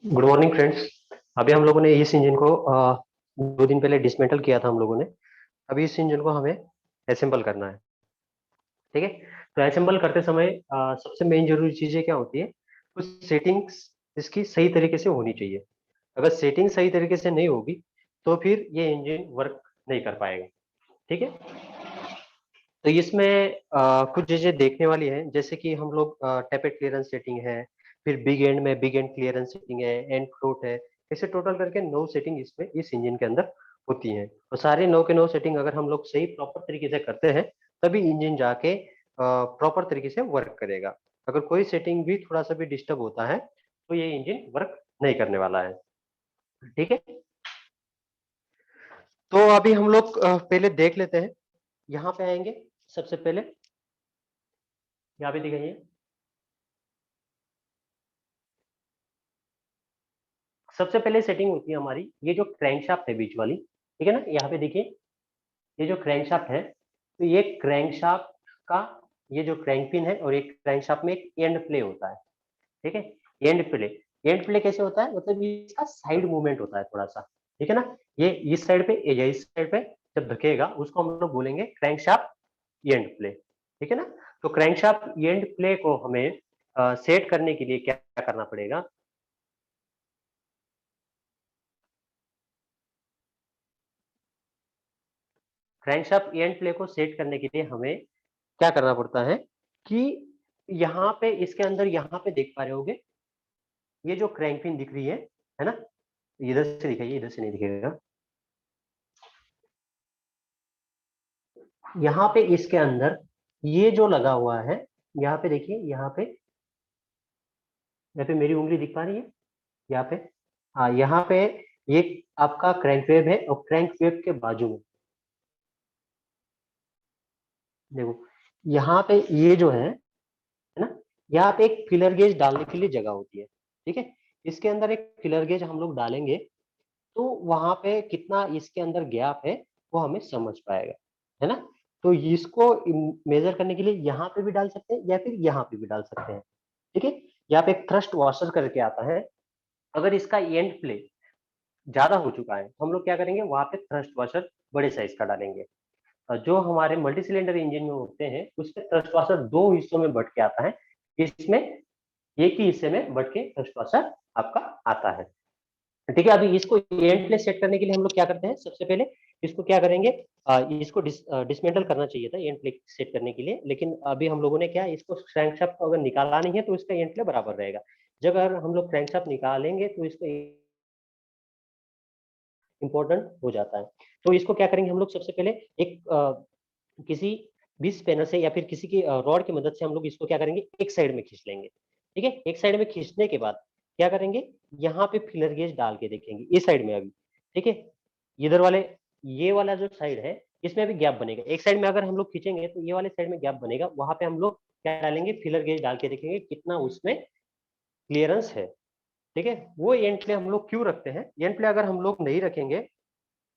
Good morning friends. अभी हम लोगों ने इस इंजन को 2 दिन पहले डिसमेंटल किया था हम लोगों ने। अभी इस इंजन को हमें असेंबल करना है। ठीक है। तो असेंबल करते समय सबसे मेन जरूरी चीजें क्या होती है, कुछ सेटिंग्स इसकी सही तरीके से होनी चाहिए। अगर सेटिंग सही तरीके से नहीं होगी तो फिर ये इंजन वर्क नहीं कर पाएगा। ठीक है। तो इसमें कुछ चीजें देखने वाली हैं, जैसे कि हम लोग टैपेट क्लियरेंस सेटिंग है, फिर बिग एंड में बिग एंड क्लियरेंस सेटिंग है, एंड फ्लोट है। ऐसे टोटल करके 9 सेटिंग इसमें इस इंजन के अंदर होती हैं। और सारे 9 के 9 सेटिंग अगर हम लोग सही प्रॉपर तरीके से करते हैं तभी इंजन जाके प्रॉपर तरीके से वर्क करेगा। अगर कोई सेटिंग भी थोड़ा सा भी डिस्टर्ब होता है तो ये इंजन वर्क नहीं करने वाला है। ठीक है। तो अभी हम लोग पहले देख लेते हैं। यहाँ पे आएंगे। सबसे पहले यहाँ पे दिखाइए। सबसे पहले सेटिंग होती है हमारी ये जो क्रैंकशाफ्ट है बीच वाली। ठीक है ना, यहाँ पे देखिए। ये जो क्रैंकशाफ्ट है, तो ये क्रैंकशाफ्ट का ये जो क्रैंक पिन है, और एक क्रैंकशाफ्ट में एक एंड प्ले होता है। ठीक है। And play. एंड प्ले कैसे होता है, मतलब इसका साइड मूवमेंट होता है थोड़ा सा। ठीक है ना। ये इस साइड पे या इस साइड पे जब धकेगा उसको हम लोग बोलेंगे क्रैंकशाफ्ट एंड प्ले। ठीक है ना। तो क्रैंकशाफ्ट एंड प्ले को हमें सेट करने के लिए क्या करना पड़ेगा। क्रैंकशाफ्ट एंड प्ले को सेट करने के लिए हमें क्या करना पड़ता है कि यहाँ पे इसके अंदर यहाँ पे देख पा रहे होगे, ये जो क्रैंक पिन दिख रही है ना। इधर से दिखाइए, इधर से नहीं दिखेगा। यहाँ पे इसके अंदर ये जो लगा हुआ है, यहाँ पे देखिए, यहाँ पे मेरी उंगली दिख पा रही है। यहाँ पे, हाँ, यहाँ पे ये आपका क्रैंक वेव है, और क्रैंक वेव के बाजू में देखो, यहाँ पे ये जो है ना, यहाँ पे एक फिलर गेज डालने के लिए जगह होती है। ठीक है। इसके अंदर एक फिलर गेज हम लोग डालेंगे तो वहां पे कितना इसके अंदर गैप है वो हमें समझ पाएगा, है ना। तो इसको मेजर करने के लिए यहाँ पे भी डाल सकते हैं या फिर यहाँ पे भी डाल सकते हैं। ठीक है। यहाँ पे एक थ्रस्ट वॉशर करके आता है। अगर इसका एंड प्ले ज्यादा हो चुका है तो हम लोग क्या करेंगे, वहां पे थ्रस्ट वॉशर बड़े साइज का डालेंगे। जो हमारे मल्टी सिलेंडर इंजन में होते हैं उसके थ्रस्ट वॉशर दो हिस्सों में बट के आता है। इसमें एक ही हिस्से में बट के थ्रस्ट वॉशर आपका आता है। ठीक है। अभी इसको एंड प्लेस सेट करने के लिए हम लोग क्या करते हैं, सबसे पहले इसको क्या करेंगे, इसको डिसमेंटल करना चाहिए था एंड प्ले सेट करने के लिए, लेकिन अभी हम लोगों ने क्या, इसको क्रैंकशाफ्ट को अगर निकाला नहीं है तो इसका एंड प्ले बराबर रहेगा। जब अगर हम लोग क्रैंकशाफ्ट निकालेंगे तो इसको इंपॉर्टेंट हो जाता है। तो इसको क्या करेंगे हम लोग, सबसे पहले एक किसी भी स्पेनर से या फिर किसी की रॉड की मदद से हम लोग इसको क्या करेंगे, एक साइड में खींच लेंगे। ठीक है। एक साइड में खींचने के बाद क्या करेंगे, यहाँ पे फिलर गेज डाल के देखेंगे इस साइड में अभी। ठीक है। इधर वाले, ये वाला जो साइड है इसमें भी गैप बनेगा। एक साइड में अगर हम लोग खींचेंगे तो ये वाले साइड में गैप बनेगा, वहां पे हम लोग क्या डालेंगे, फिलर गेज डाल के देखेंगे कितना उसमें क्लियरेंस है। ठीक है। वो एंड प्ले हम लोग क्यों रखते हैं, एंड प्ले अगर हम लोग नहीं रखेंगे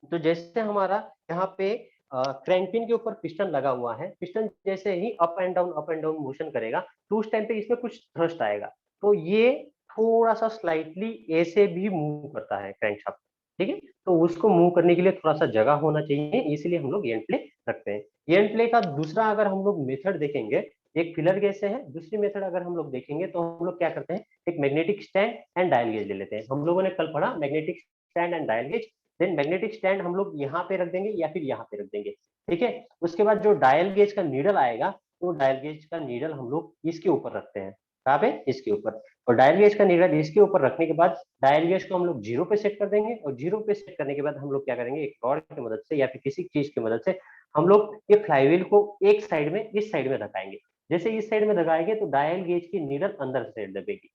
तो जैसे हमारा यहाँ पे क्रैंक पिन के ऊपर पिस्टन लगा हुआ है, पिस्टन जैसे ही अप एंड डाउन मोशन करेगा तो उस टाइम पे इसमें कुछ थ्रस्ट आएगा, तो ये थोड़ा सा स्लाइटली ऐसे भी मूव करता है क्रैंकशाफ्ट। ठीक है। तो उसको मूव करने के लिए थोड़ा सा जगह होना चाहिए, इसलिए हम लोग एंड प्ले रखते हैं। एंड प्ले का दूसरा अगर हम लोग मेथड देखेंगे, एक फिलर गेज से है, दूसरी मेथड अगर हम लोग देखेंगे तो हम लोग क्या करते हैं, एक magnetic stand and dial gauge ले लेते हैं। हम लोगों ने कल पढ़ा magnetic stand and dial gauge. Then magnetic stand हम लोग यहाँ पे रख देंगे या फिर यहाँ पे रख देंगे। ठीक है। उसके बाद जो डायल गेज का नीडल आएगा, तो डायल गेज का नीडल हम लोग इसके ऊपर रखते हैं। कहाँ पे, इसके ऊपर। और डायल गेज का नीडल इसके ऊपर रखने के बाद डायल गेज को हम लोग जीरो पे सेट कर देंगे, और जीरो पे सेट करने के बाद हम लोग क्या करेंगे, एक रॉड की मदद से या फिर किसी चीज की मदद से हम लोग ये फ्लाईव्हील को एक साइड में, इस साइड में धकाएंगे। जैसे इस साइड में धकाएंगे तो डायल गेज की नीडल अंदर से दबेगी।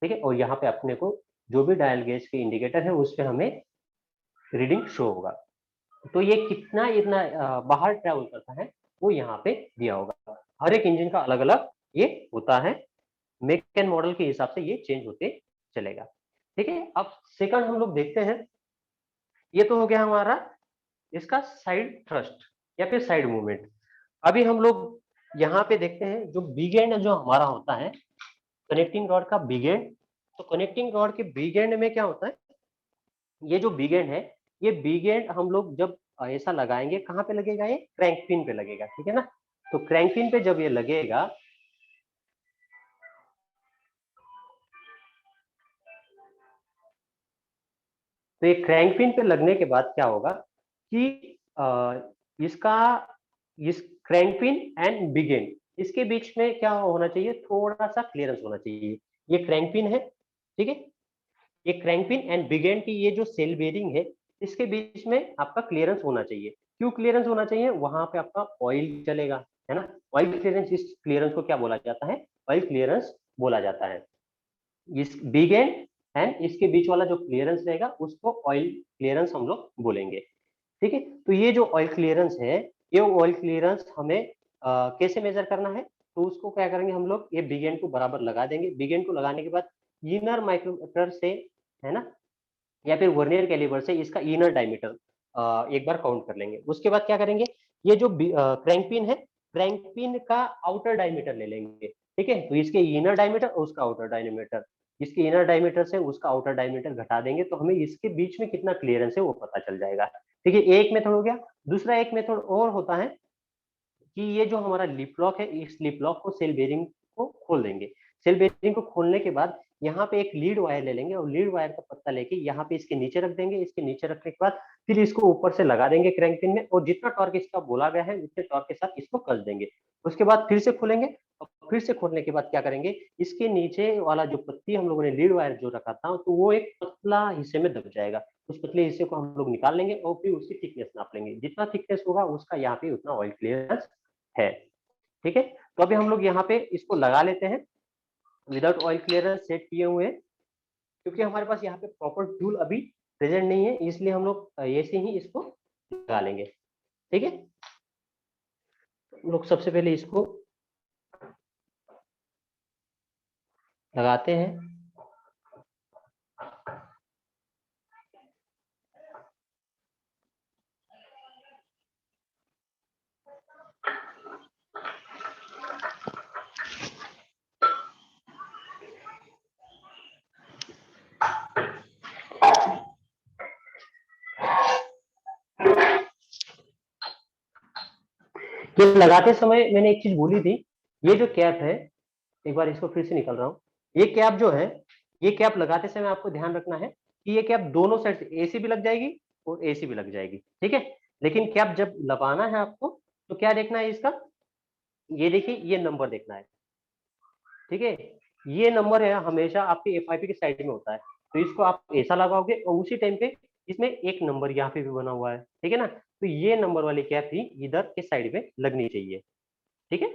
ठीक है। और यहाँ पे अपने को जो भी डायल गेज के इंडिकेटर है उस पर हमें रीडिंग शो होगा। तो ये कितना इतना बाहर ट्रेवल करता है वो यहाँ पे दिया होगा। हर एक इंजन का अलग अलग ये होता है, मेक एंड मॉडल के हिसाब से ये चेंज होते चलेगा। ठीक है। अब सेकंड हम लोग देखते हैं, ये तो हो गया हमारा इसका साइड थ्रस्ट या फिर साइड मूवमेंट। अभी हम लोग यहाँ पे देखते हैं जो बिग एंड जो हमारा होता है, कनेक्टिंग रॉड का बिग एंड तो कनेक्टिंग रॉड के बिग एंड में क्या होता है, ये जो बिग एंड है, ये बिग एंड हम लोग जब ऐसा लगाएंगे, कहाँ पे लगेगा, ये क्रैंक पिन पे लगेगा, ठीक है ना। तो क्रैंक पिन पे जब ये लगेगा, तो ये क्रैंक पिन पे लगने के बाद क्या होगा कि इसका इस crank pin and big and, इसके बीच में क्या होना चाहिए, थोड़ा सा क्लियरेंस होना चाहिए। ये क्रैंक पिन है, ठीक है, ये crank pin and big and की ये जो सेल बेरिंग है, इसके बीच में आपका क्लियरेंस होना चाहिए। क्यों क्लियरेंस होना चाहिए, वहां पे आपका ऑयल चलेगा, है ना। ऑयल क्लियरेंस, इस क्लियरेंस को क्या बोला जाता है, ऑयल क्लियरेंस बोला जाता है। इस बिग एंड एंड इसके बीच वाला जो क्लियरेंस रहेगा उसको ऑयल क्लियरेंस हम लोग बोलेंगे, ठीक है। तो ये जो ऑयल क्लियरेंस है, ये ऑयल क्लियरेंस हमें कैसे मेजर करना है, तो उसको क्या करेंगे हम लोग, ये बिग एंड को बराबर लगा देंगे। बिग एंड को लगाने के बाद इनर माइक्रोमीटर से, है ना, या फिर वर्नियर कैलिपर से इसका इनर डायमीटर एक बार काउंट कर लेंगे। उसके बाद क्या करेंगे, ये जो क्रैंक पिन है, क्रैंक पिन का आउटर डायमीटर ले लेंगे, ठीक है। तो इसके इनर डायमीटर और उसका आउटर डायमीटर, इसके इनर डायमीटर से उसका आउटर डायमीटर घटा देंगे, तो हमें इसके बीच में कितना क्लियरेंस है वो पता चल जाएगा, ठीक है। एक मेथड हो गया। दूसरा एक मेथड और होता है कि ये जो हमारा लिप लॉक है, इस लिप लॉक को सेल बेरिंग को खोल देंगे। सेल बेरिंग को खोलने के बाद यहाँ पे एक लीड वायर ले लेंगे और लीड वायर का पत्ता लेके यहाँ पे इसके नीचे रख देंगे। इसके नीचे रखने के बाद फिर इसको ऊपर से लगा देंगे क्रैंक पिन में, और जितना टॉर्क इसका बोला गया है उतने टॉर्क के साथ इसको कस देंगे। उसके बाद फिर से खोलेंगे, और फिर से खोलने के बाद क्या करेंगे, इसके नीचे वाला जो पत्ती हम लोगों ने लीड वायर जो रखा था, तो वो एक पतला हिस्से में दब जाएगा। उस पतले हिस्से को हम लोग निकाल लेंगे और फिर उसकी थिकनेस नाप लेंगे। जितना थिकनेस होगा उसका यहाँ पे उतना ऑयल क्लियरेंस है, ठीक है। तो अभी हम लोग यहाँ पे इसको लगा लेते हैं विदाउट ऑयल क्लियरेंस सेट किए हुए हैं। क्योंकि हमारे पास यहाँ पे प्रॉपर टूल अभी प्रेजेंट नहीं है, इसलिए हम लोग ऐसे ही इसको लगा लेंगे, ठीक है। हम लोग सबसे पहले इसको लगाते हैं। ये लगाते समय मैंने एक चीज भूली थी, ये जो कैप है, एक बार इसको फिर से निकल रहा हूँ। ये कैप जो है, ये कैप लगाते समय आपको ध्यान रखना है कि ये कैप दोनों साइड से एसी भी लग जाएगी और एसी भी लग जाएगी, ठीक है। लेकिन कैप जब लगाना है आपको, तो क्या देखना है इसका, ये देखिए, ये नंबर देखना है, ठीक है। ये नंबर है हमेशा आपके एफआईपी के साइड में होता है, तो इसको आप ऐसा लगाओगे और उसी टाइम पे इसमें एक नंबर यहाँ पे भी बना हुआ है, ठीक है ना। तो ये नंबर वाली कैप ही इधर के साइड में लगनी चाहिए, ठीक है।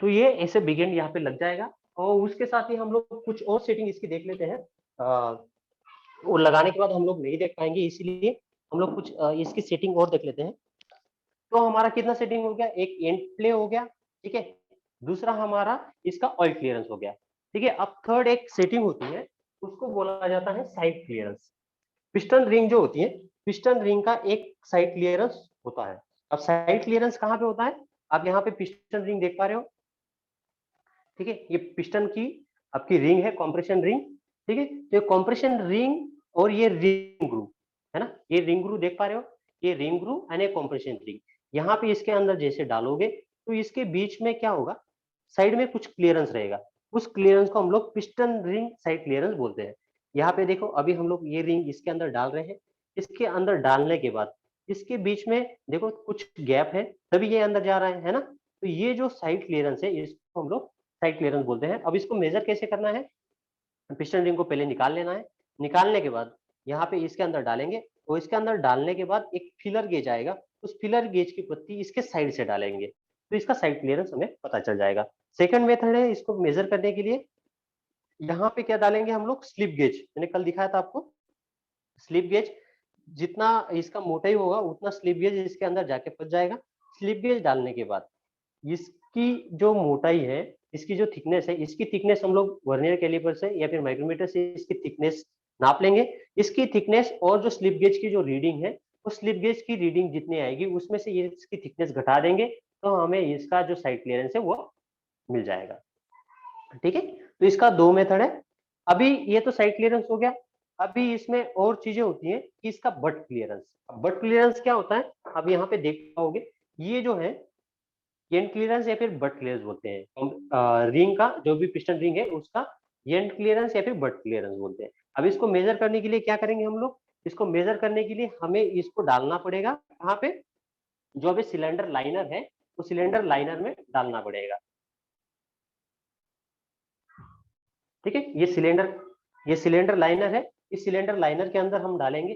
तो ये ऐसे बिग एंड यहाँ पे लग जाएगा। और उसके साथ ही हम लोग कुछ और सेटिंग इसकी देख लेते हैं। वो लगाने के बाद हम लोग नहीं देख पाएंगे, इसीलिए हम लोग कुछ इसकी सेटिंग और देख लेते हैं। तो हमारा कितना सेटिंग हो गया, एक एंड प्ले हो गया, ठीक है। दूसरा हमारा इसका ऑयल क्लियरेंस हो गया, ठीक है। अब थर्ड एक सेटिंग होती है, उसको बोला जाता है साइड क्लियरेंस। पिस्टन रिंग जो होती है, पिस्टन रिंग का एक साइड क्लियरेंस होता है। अब साइड क्लियरेंस कहाँ पे होता है, आप यहाँ पे पिस्टन रिंग देख पा रहे हो, ठीक है। ये पिस्टन की आपकी रिंग है, कॉम्प्रेशन रिंग, ठीक है। तो ये कॉम्प्रेशन रिंग और ये रिंग ग्रू, है ना, ये रिंग ग्रू देख पा रहे हो, ये रिंग ग्रू एंड ये कॉम्प्रेशन रिंग। यहाँ पे इसके अंदर जैसे डालोगे तो इसके बीच में क्या होगा, साइड में कुछ क्लियरेंस रहेगा। उस क्लियरेंस को हम लोग पिस्टन रिंग साइड क्लियरेंस बोलते हैं। यहाँ पे देखो, अभी हम लोग ये रिंग इसके अंदर डाल रहे हैं। इसके अंदर डालने के बाद इसके बीच में देखो कुछ गैप है, तभी ये अंदर जा रहा है ना। तो ये जो साइड क्लियरेंस है, इसको हम लोग साइड क्लियरेंस बोलते हैं। अब इसको मेजर कैसे करना है, पिस्टन रिंग को पहले निकाल लेना है। निकालने के बाद यहाँ पे इसके अंदर डालेंगे, और इसके अंदर डालने के बाद एक फिलर गेज आएगा, उस फिलर गेज की पत्ती इसके साइड से डालेंगे, तो इसका साइड क्लियरेंस हमें पता चल जाएगा। सेकंड मेथड है इसको मेजर करने के लिए, यहाँ पे क्या डालेंगे हम लोग, स्लिप गेज, मैंने कल दिखाया था आपको। स्लिप गेज, जितना इसका मोटाई होगा उतना स्लिप गेज इसके अंदर जाके फंस जाएगा। स्लिप गेज डालने के बाद इसकी जो मोटाई है, इसकी जो थिकनेस है, इसकी थिकनेस हम लोग वर्नियर कैलिपर से या फिर माइक्रोमीटर से इसकी थिकनेस नाप लेंगे। इसकी थिकनेस और जो स्लिप गेज की जो रीडिंग है, वो स्लिप गेज की रीडिंग जितनी आएगी उसमें से ये इसकी थिकनेस घटा देंगे, तो हमें इसका जो साइड क्लियरेंस है वो मिल जाएगा, ठीक है। तो इसका दो मेथड है, अभी ये तो साइड क्लियरेंस हो गया। अभी इसमें और चीजें होती हैं कि इसका बट क्लियरेंस। बट क्लियरेंस क्या होता है, अब यहाँ पे देख पाओगे, ये जो है एंड क्लियरेंस या फिर बट क्लियरेंस बोलते हैं। रिंग का जो भी पिस्टन रिंग है उसका एंड क्लियरेंस या फिर बट क्लियरेंस बोलते हैं। अब इसको मेजर करने के लिए क्या करेंगे हम लोग, इसको मेजर करने के लिए हमें इसको डालना पड़ेगा कहाँ पे, जो अभी सिलेंडर लाइनर है तो सिलेंडर लाइनर में डालना पड़ेगा। ठीक है, ये सिलेंडर लाइनर है, इस सिलेंडर लाइनर के अंदर हम डालेंगे।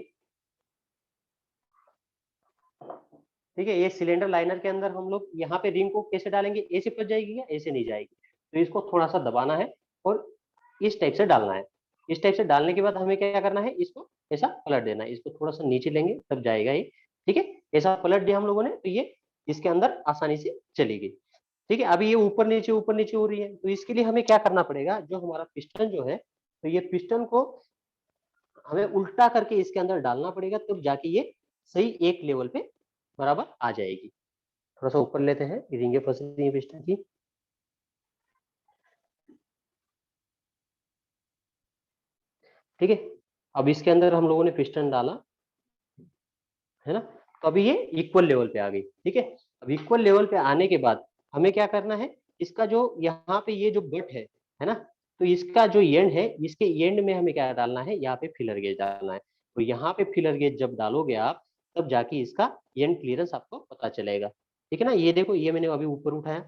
ठीक है, ये सिलेंडर लाइनर के अंदर हम लोग यहाँ पे रिंग को कैसे डालेंगे, ऐसे फंस जाएगी या ऐसे नहीं जाएगी, तो इसको थोड़ा सा दबाना है और इस टाइप से डालना है। इस टाइप से डालने के बाद हमें क्या करना है, इसको ऐसा पलट देना है, इसको थोड़ा सा नीचे लेंगे तब जाएगा ये। ठीक है, ऐसा पलट दिया हम लोगों ने तो ये इसके अंदर आसानी से चली गई। ठीक है, अभी ये ऊपर नीचे हो रही है, तो इसके लिए हमें क्या करना पड़ेगा, जो हमारा पिस्टन जो है, तो ये पिस्टन को हमें उल्टा करके इसके अंदर डालना पड़ेगा, तब जाके ये सही एक लेवल पे बराबर आ जाएगी। थोड़ा सा ऊपर लेते हैं, रिंगे फंस रही है पिस्टन की। ठीक है, अब इसके अंदर हम लोगों ने पिस्टन डाला है ना, तो अभी ये इक्वल लेवल पे आ गई। ठीक है, अब इक्वल लेवल पे आने के बाद हमें क्या करना है, इसका जो यहाँ पे ये जो बट है ना, तो इसका जो एंड है, इसके एंड में हमें क्या डालना है, यहाँ पे फिलर गेज डालना है। तो यहाँ पे फिलर गेज जब डालोगे आप, तब जाके इसका एंड क्लियरेंस आपको पता चलेगा। ठीक है ना, ये देखो, ये मैंने अभी ऊपर उठाया।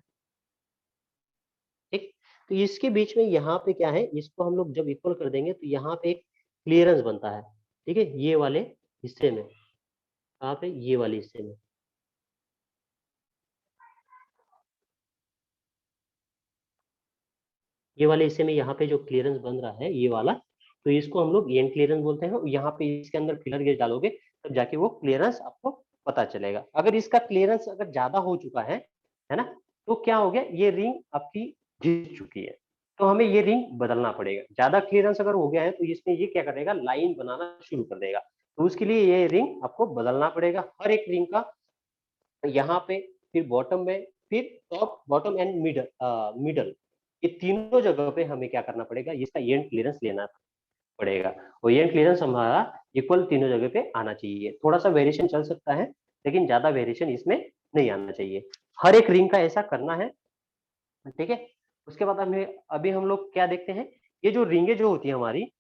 ठीक, तो इसके बीच में यहाँ पे क्या है, इसको हम लोग जब इक्वल कर देंगे तो यहाँ पे एक क्लियरेंस बनता है। ठीक है, ये वाले हिस्से में, यहाँ पे ये वाले हिस्से में, ये वाले हिस्से में यहाँ पे जो क्लियरेंस बन रहा है ये वाला, तो इसको हम लोग एंड क्लियरेंस बोलते हैं। यहाँ पे इसके अंदर फिलर गेज डालोगे तब जाके वो क्लियरेंस आपको पता चलेगा। अगर इसका क्लियरेंस अगर ज्यादा हो चुका है ना, तो क्या हो गया, ये रिंग आपकी घिस चुकी है, तो हमें ये रिंग बदलना पड़ेगा। ज्यादा क्लियरेंस अगर हो गया है तो इसमें ये क्या करेगा, लाइन बनाना शुरू कर देगा, तो उसके लिए ये रिंग आपको बदलना पड़ेगा। हर एक रिंग का यहाँ पे, फिर बॉटम में, फिर top bottom and middle, middle, ये तीनों जगह पे हमें क्या करना पड़ेगा, इसका एंड क्लियरेंस लेना पड़ेगा। और एंड क्लियरेंस हमारा इक्वल तीनों जगह पे आना चाहिए। थोड़ा सा वेरिएशन चल सकता है, लेकिन ज्यादा वेरिएशन इसमें नहीं आना चाहिए। हर एक रिंग का ऐसा करना है। ठीक है, उसके बाद हमें अभी हम लोग क्या देखते हैं, ये जो रिंगे जो होती है हमारी,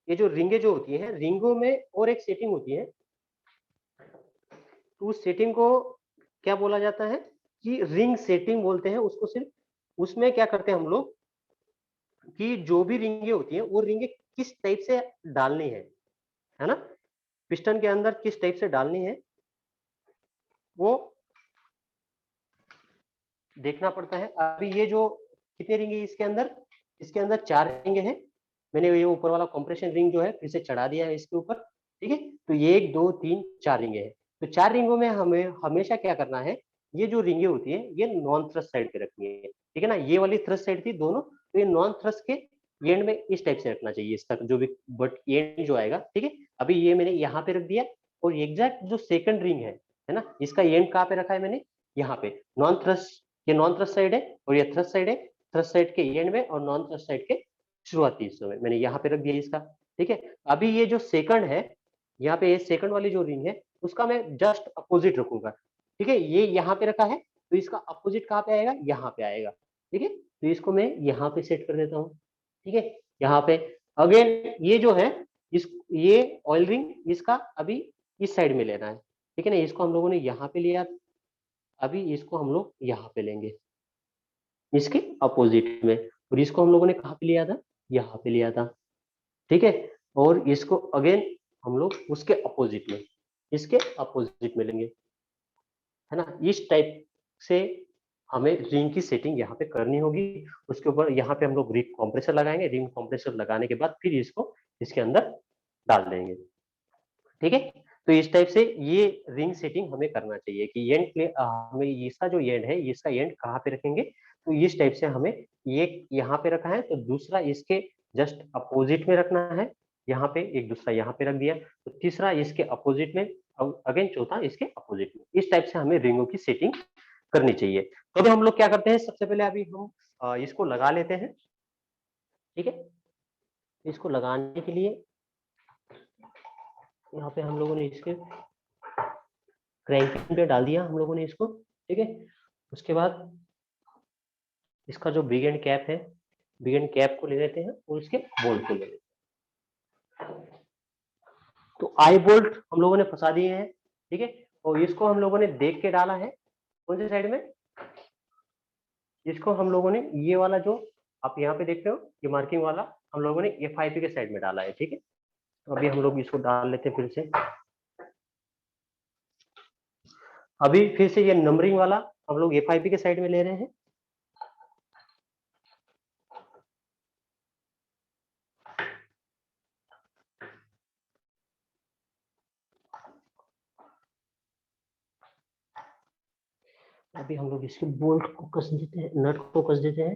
ये जो रिंगे जो होती है, रिंगों में और एक सेटिंग होती है, तो उस सेटिंग को क्या बोला जाता है कि रिंग सेटिंग बोलते हैं उसको। सिर्फ उसमें क्या करते हैं हम लोग कि जो भी रिंगे होती हैं वो रिंगे किस टाइप से डालनी है ना, पिस्टन के अंदर किस टाइप से डालनी है वो देखना पड़ता है। अभी ये जो कितने रिंगे इसके अंदर, इसके अंदर 4 रिंगे हैं। मैंने ये ऊपर वाला कंप्रेशन रिंग जो है फिर से चढ़ा दिया है इसके ऊपर। ठीक है, तो ये 1 2 3 4 रिंगे हैं। तो 4 रिंगों में हमें हमेशा क्या करना है, ये जो रिंगे होती है ये नॉन थ्रस्ट साइड पे रखनी है। ठीक है ना, ये वाली थ्रस्ट साइड थी दोनों, तो ये नॉन थ्रस्ट के एंड में इस टाइप से रखना चाहिए इसका जो भी बट एंड जो आएगा। ठीक है, अभी ये मैंने यहाँ पे रख दिया, और एग्जैक्ट जो सेकंड रिंग है ना, इसका एंड कहाँ पे रखा है मैंने, यहाँ पे। नॉन थ्रस्ट, ये नॉन थ्रस्ट साइड है और ये थ्रस्ट साइड है, थ्रस्ट साइड के एंड में और नॉन थ्रस्ट साइड के शुरुआती हिस्सों में मैंने यहाँ पे रख दिया इसका। ठीक है, अभी ये जो सेकंड है, यहाँ पे ये सेकंड वाली जो रिंग है उसका मैं जस्ट अपोजिट रखूंगा। ठीक है, ये यहाँ पे रखा है, तो इसका अपोजिट कहाँ पे आएगा, यहाँ पे आएगा। ठीक है, तो इसको मैं यहाँ पे सेट कर देता हूँ। ठीक है, यहाँ पे अगेन ये जो है, इस ये ऑयल रिंग इसका अभी इस साइड में लेना है। ठीक है ना, इसको हम लोगों ने यहाँ पे लिया, अभी इसको हम लोग यहाँ पे लेंगे इसके अपोजिट में, और इसको हम लोगों ने कहाँ पे लिया था, यहाँ पे लिया था। ठीक है, और इसको अगेन हम लोग उसके अपोजिट में, इसके अपोजिट में लेंगे, है ना। इस टाइप से हमें रिंग की सेटिंग यहाँ पे करनी होगी। उसके ऊपर यहाँ पे हम लोग रिंग कॉम्प्रेसर लगाएंगे, रिंग कॉम्प्रेसर लगाने के बाद फिर इसको इसके अंदर डाल देंगे। ठीक है, तो इस टाइप से ये रिंग सेटिंग हमें करना चाहिए कि एंड हमें इसका जो एंड है, इसका एंड कहाँ पे रखेंगे, तो इस टाइप से हमें ये यहाँ पे रखा है, तो दूसरा इसके जस्ट अपोजिट में रखना है, यहाँ पे एक दूसरा यहाँ पे रख दिया, तो तीसरा इसके अपोजिट में, अगेन चौथा इसके अपोजिट में। इस टाइप से हमें रिंगों की सेटिंग करनी चाहिए। तो अभी हम लोग क्या करते हैं, सबसे पहले अभी हम इसको लगा लेते हैं। ठीक है, इसको लगाने के लिए यहाँ पे हम लोगों ने इसके क्रैंक पिन पे डाल दिया हम लोगों ने इसको। ठीक है, उसके बाद इसका जो बिग एंड कैप है, बिग एंड कैप को ले लेते हैं और इसके बोल्ट को ले लेते हैं। तो आई बोल्ट हम लोगों ने फंसा दिए हैं। ठीक है, और इसको हम लोगों ने देख के डाला है कौन सी साइड में, इसको हम लोगों ने ये वाला जो आप यहाँ पे देख रहे हो ये मार्किंग वाला हम लोगों ने FIP के साइड में डाला है। ठीक है, तो अभी हम लोग इसको डाल लेते हैं फिर से। अभी फिर से ये नंबरिंग वाला हम लोग FIP के साइड में ले रहे हैं। अभी हम लोग इसके बोल्ट को कस देते हैं, नट को कस देते हैं।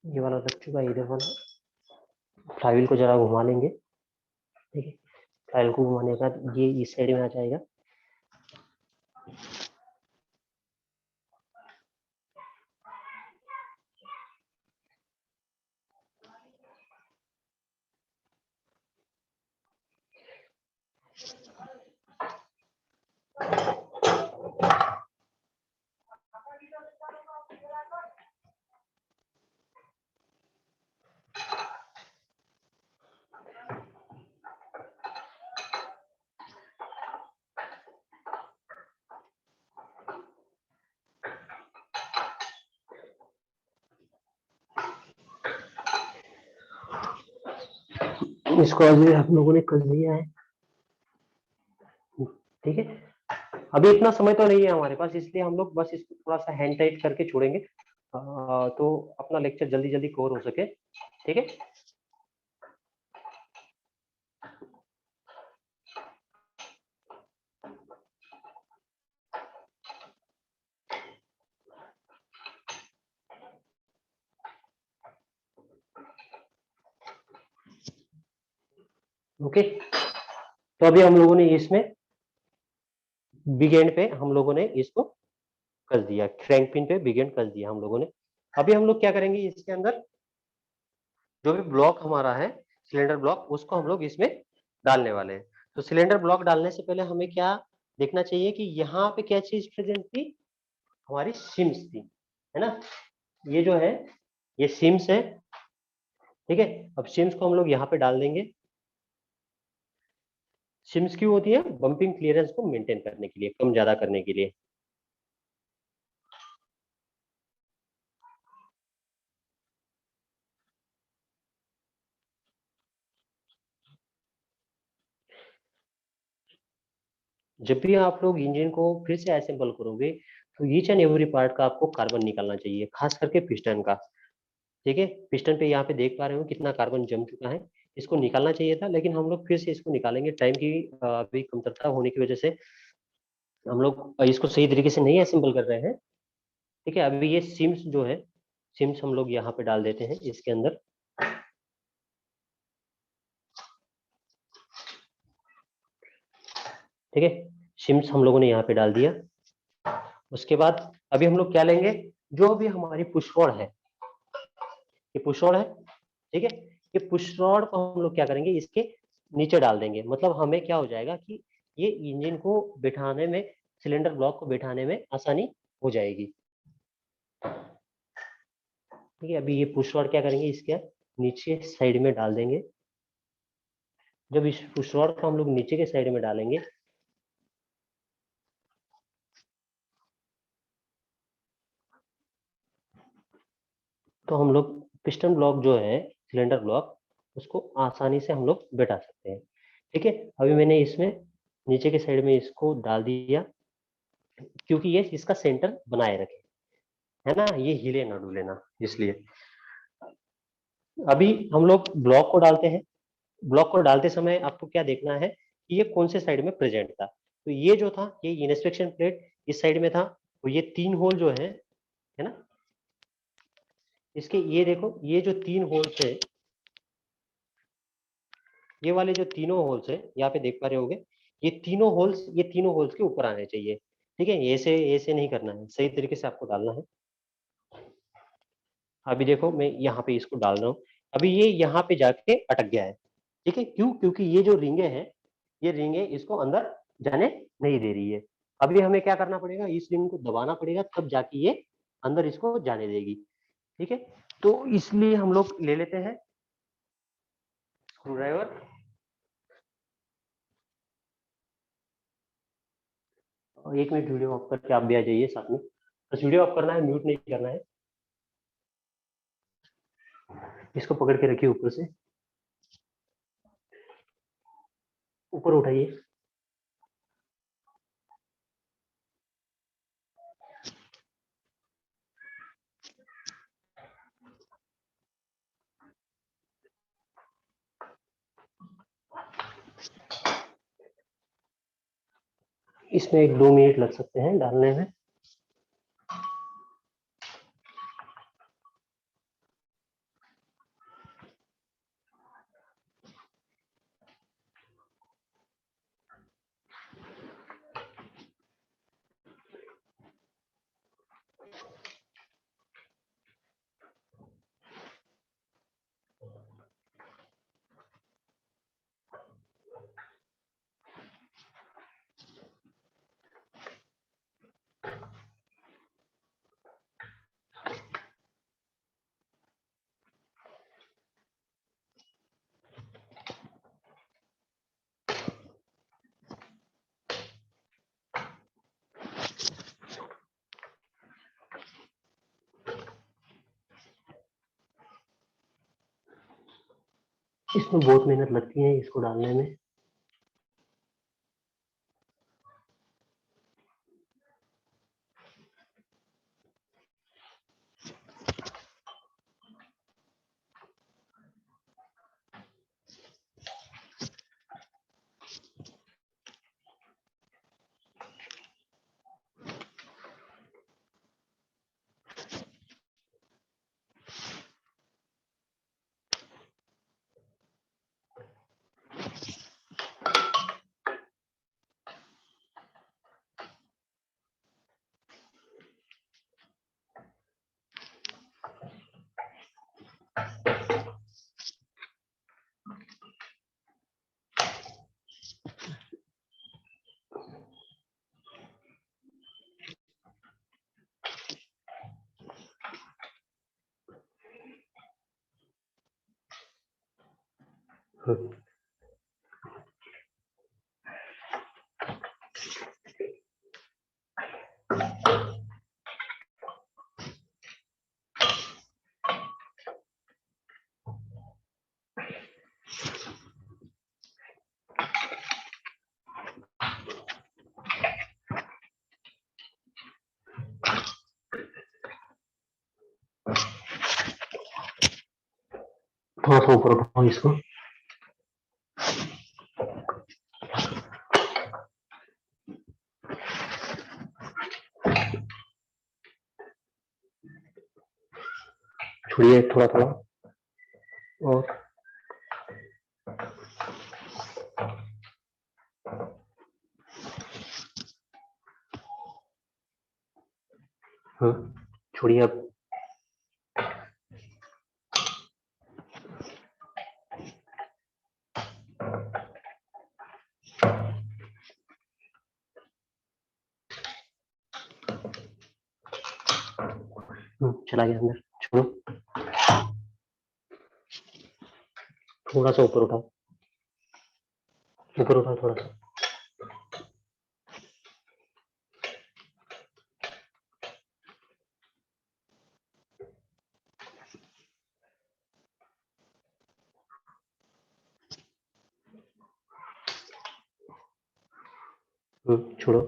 ये वाला लग चुका है, इधर वाला फ्लाईव्हील को जरा घुमा लेंगे। ठीक है, फ्लाईव्हील को घुमाने के बाद ये इस साइड में आ जाएगा। इसको अभी हम लोगों ने कस दिया है। ठीक है, अभी इतना समय तो नहीं है हमारे पास, इसलिए हम लोग बस इसको थोड़ा सा हैंड टाइट करके छोड़ेंगे तो अपना लेक्चर जल्दी जल्दी कवर हो सके। ठीक है, ओके। तो अभी हम लोगों ने इसमें बिग एंड पे हम लोगों ने इसको कर दिया, क्रैंक पिन पे बिग एंड कर दिया हम लोगों ने। अभी हम लोग क्या करेंगे, इसके अंदर जो भी ब्लॉक हमारा है सिलेंडर ब्लॉक, उसको हम लोग इसमें डालने वाले हैं। तो सिलेंडर ब्लॉक डालने से पहले हमें क्या देखना चाहिए कि यहाँ पे क्या चीज प्रेजेंट थी, हमारी सिम्स थी, है ना। ये जो है ये सिम्स है। ठीक है, अब सिम्स को हम लोग यहाँ पे डाल देंगे। सिम्स क्यों होती है, बम्पिंग क्लियरेंस को मेंटेन करने के लिए, कम ज्यादा करने के लिए। जब भी आप लोग इंजन को फिर से असेंबल करोगे तो ईच एंड एवरी पार्ट का आपको कार्बन निकालना चाहिए, खास करके पिस्टन का। ठीक है, पिस्टन पे यहाँ पे देख पा रहे हो कितना कार्बन जम चुका है, इसको निकालना चाहिए था, लेकिन हम लोग फिर से इसको निकालेंगे। टाइम की अभी कमतरता होने की वजह से हम लोग इसको सही तरीके से नहीं असेंबल कर रहे हैं। ठीक है, अभी ये सिम्स जो है, सिम्स हम लोग यहाँ पे डाल देते हैं इसके अंदर। ठीक है, सिम्स हम लोगों ने यहाँ पे डाल दिया। उसके बाद अभी हम लोग क्या लेंगे, जो भी हमारी पुश रॉड है, ये पुश रॉड है। ठीक है, ये पुश रॉड को हम लोग क्या करेंगे, इसके नीचे डाल देंगे। मतलब हमें क्या हो जाएगा कि ये इंजन को बिठाने में, सिलेंडर ब्लॉक को बिठाने में आसानी हो जाएगी। ठीक है, अभी ये पुश रॉड क्या करेंगे, इसके नीचे साइड में डाल देंगे। जब इस पुश रॉड को हम लोग नीचे के साइड में डालेंगे तो हम लोग पिस्टन ब्लॉक जो है, सिलेंडर ब्लॉक, उसको आसानी से हम लोग बैठा सकते हैं। ठीक है, अभी मैंने इसमें नीचे के साइड में इसको डाल दिया, क्योंकि ये इसका सेंटर बनाए रखे, है ना, ये हिले ना डुले ना, इसलिए। अभी हम लोग ब्लॉक को डालते हैं। ब्लॉक को डालते समय आपको क्या देखना है कि ये कौन से साइड में प्रेजेंट था। तो ये जो था, ये इंस्पेक्शन प्लेट इस साइड में था, तो ये 3 होल जो है ना, इसके ये देखो, ये जो 3 होल्स है, ये वाले जो तीनों होल्स है, यहाँ पे देख पा रहे होगे, ये तीनों होल्स के ऊपर आने चाहिए। ठीक है, ऐसे ऐसे नहीं करना है, सही तरीके से आपको डालना है। अभी देखो मैं यहाँ पे इसको डाल रहा हूँ, अभी ये यहाँ पे जाके अटक गया है। ठीक है, क्यों? क्योंकि ये जो रिंगे हैं, ये रिंगे इसको अंदर जाने नहीं दे रही है। अभी हमें क्या करना पड़ेगा, इस रिंग को दबाना पड़ेगा, तब जाके ये अंदर इसको जाने देगी। ठीक है, तो इसलिए हम लोग ले लेते हैं स्क्रू ड्राइवर। और 1 मिनट वीडियो ऑफ करके आप भी आ जाइए साथ में, बस वीडियो ऑफ करना है, म्यूट नहीं करना है। इसको पकड़ के रखिए, ऊपर से ऊपर उठाइए। इसमें 1-2 मिनट लग सकते हैं डालने में। इसमें बहुत मेहनत लगती है इसको डालने में। थोड़ा सा ऊपर उठाओ इसको। छोड़िए थोड़ा थोड़ा। और हाँ, छोड़िए अब। चला गया अंदर, छोड़ो। थोड़ा सा ऊपर उठाओ, ऊपर उठाओ थोड़ा सा। छोड़ो।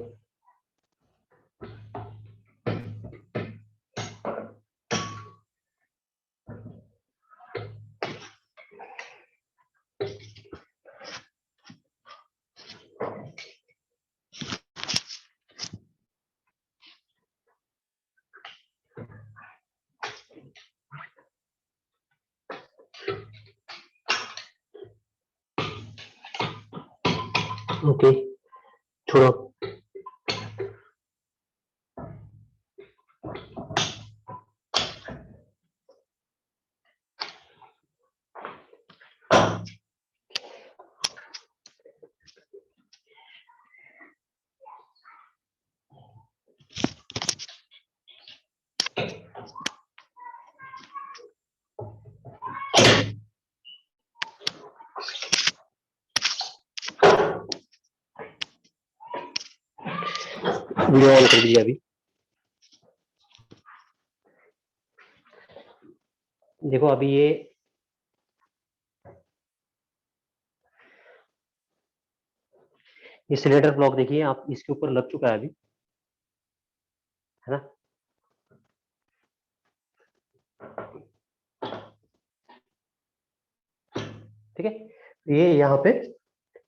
ओके, छोड़ो। वीडियो ऑन कर दीजिए अभी। देखो अभी ये सिलेंडर ब्लॉक देखिए आप, इसके ऊपर लग चुका है अभी, है ना। ठीक है, ये यहाँ पे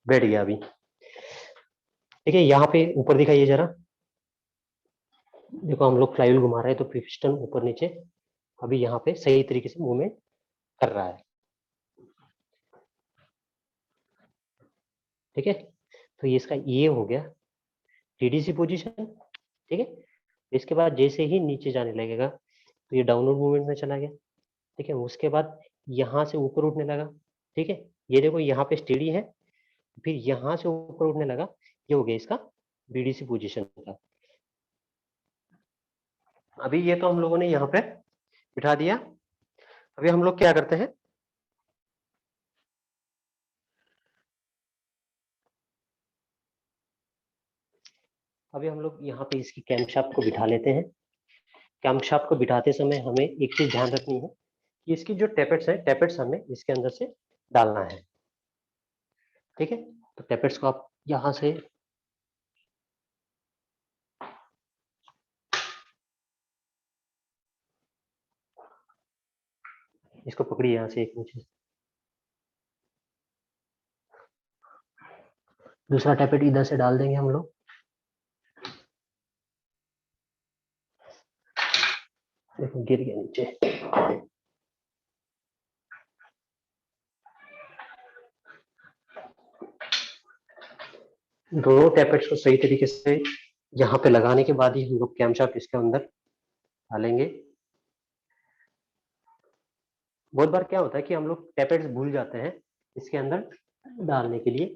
बैठ गया अभी। ठीक है, यहाँ पे ऊपर दिखाइए जरा। देखो हम लोग फ्लाईव्हील घुमा रहे हैं तो पिस्टन ऊपर नीचे अभी यहाँ पे सही तरीके से मूवमेंट कर रहा है। ठीक है, तो ये इसका ये हो गया टीडीसी पोजीशन। ठीक है, इसके बाद जैसे ही नीचे जाने लगेगा तो ये डाउनवर्ड मूवमेंट में चला गया। ठीक है, उसके बाद यहाँ से ऊपर उठने लगा। ठीक है, ये देखो यहाँ पे स्टेडी है, फिर यहाँ से ऊपर उठने लगा, ये हो गया इसका बीडीसी पोजीशन का। अभी ये तो हम लोगों ने यहाँ पे बिठा दिया। अभी हम लोग क्या करते हैं, अभी हम लोग यहाँ पे इसकी कैमशाफ्ट को बिठा लेते हैं। कैमशाफ्ट को बिठाते समय हमें एक चीज ध्यान रखनी है कि इसकी जो टेपेट्स है, टेपेट्स हमें इसके अंदर से डालना है। ठीक है, तो टेपेट्स को आप यहाँ से इसको पकड़िए, यहाँ से एक नीचे दूसरा टेपेट इधर से डाल देंगे हम लोग। देखो गिर गया नीचे। दोनों टैपेट्स को सही तरीके से यहाँ पे लगाने के बाद ही हम लोग कैमशाफ्ट इसके अंदर डालेंगे। बहुत बार क्या होता है कि हम लोग टैपेट्स भूल जाते हैं इसके अंदर डालने के लिए।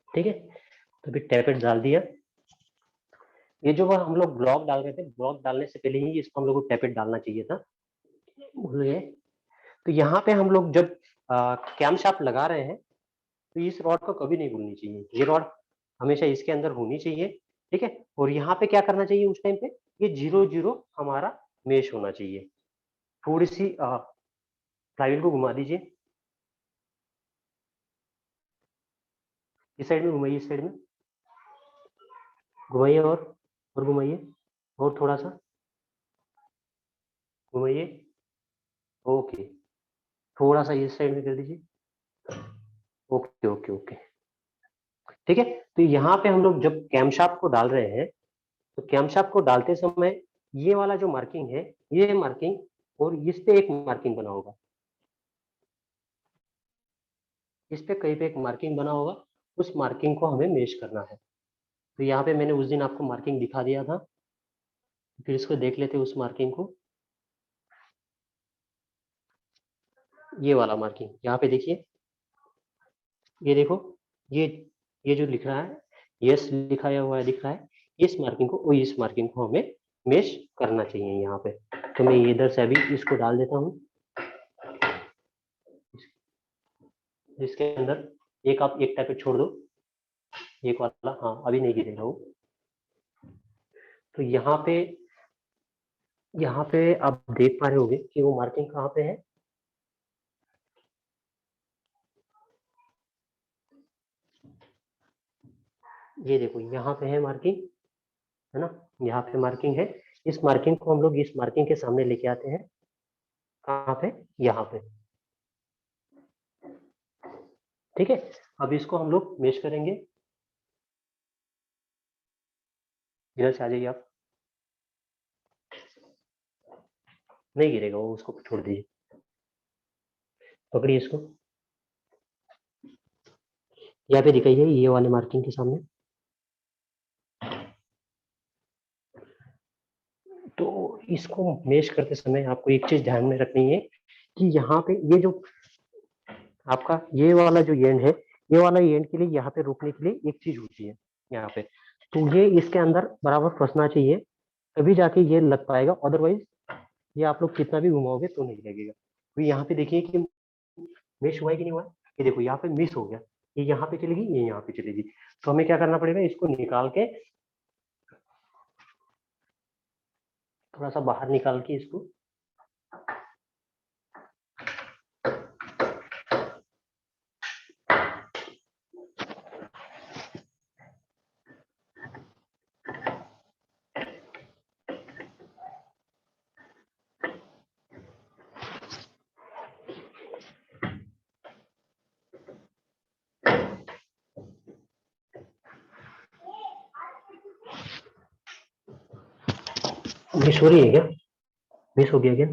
ठीक है, तो अभी टैपेट डाल दिया। ये जो हम लोग ब्लॉक डाल रहे थे, ब्लॉक डालने से पहले ही इसको हम लोग को टैपेट डालना चाहिए था, भूल गए। तो यहाँ पे हम लोग जब कैम शाफ्ट लगा रहे हैं तो इस रॉड को कभी नहीं भूलनी चाहिए, ये रॉड हमेशा इसके अंदर होनी चाहिए। ठीक है, और यहाँ पे क्या करना चाहिए उस टाइम पे, ये 0 0 हमारा मेश होना चाहिए। थोड़ी सी फ्लाईव्हील को घुमा दीजिए, इस साइड में घुमाइए, इस साइड में घुमाइए, और घुमाइए, और थोड़ा सा घुमाइए। ओके, थोड़ा सा इस साइड में कर दीजिए। ओके ओके ओके, ठीक है। तो यहाँ पे हम लोग जब कैमशाफ्ट को डाल रहे हैं तो कैमशाफ्ट को डालते समय ये वाला जो मार्किंग है, ये मार्किंग और इस पे एक मार्किंग बना होगा, इस पे कहीं पे एक मार्किंग बना होगा, उस मार्किंग को हमें मेश करना है। तो यहाँ पे मैंने उस दिन आपको मार्किंग दिखा दिया था, फिर इसको देख लेते उस मार्किंग को। ये वाला मार्किंग यहाँ पे देखिए, ये देखो, ये ये जो लिख रहा है, यस लिखाया हुआ है दिख रहा है, इस मार्किंग को और इस मार्किंग को हमें मेश करना चाहिए यहाँ पे। तो मैं इधर से अभी इसको डाल देता हूँ इसके अंदर। एक आप एक टैपेट छोड़ दो, एक वाला, हाँ अभी नहीं गिरेगा वो। तो यहाँ पे आप देख पा रहे होंगे कि वो मार्किंग कहाँ पे है। ये देखो यहाँ पे है मार्किंग, है ना, यहाँ पे मार्किंग है। इस मार्किंग को हम लोग इस मार्किंग के सामने लेके आते हैं, कहाँ पे, यहाँ पे। ठीक है, अब इसको हम लोग मेश करेंगे। इधर से आ जाइए आप। नहीं गिरेगा वो, उसको छोड़ दीजिए। पकड़िए इसको, यहाँ पे दिखाइए ये वाले मार्किंग के सामने। तो इसको मेश करते समय आपको एक चीज ध्यान में रखनी है कि यहाँ पे ये जो आपका ये वाला जो एंड है, ये वाला एंड के लिए यहाँ पे रुकने के लिए एक चीज होती है यहाँ पे, तो ये इसके अंदर बराबर फंसना चाहिए, तभी जाके ये लग पाएगा, अदरवाइज ये आप लोग कितना भी घुमाओगे तो नहीं लगेगा। तो यहाँ पे देखिए कि मेश हुआ है कि नहीं हुआ है? ये देखो यहाँ पे मिस हो गया, ये यहाँ पे चलेगी, ये यहाँ पे चलेगी। तो हमें क्या करना पड़ेगा, इसको निकाल के थोड़ा सा बाहर निकाल के इसको मिस हो रही है क्या? मिस हो गया क्या?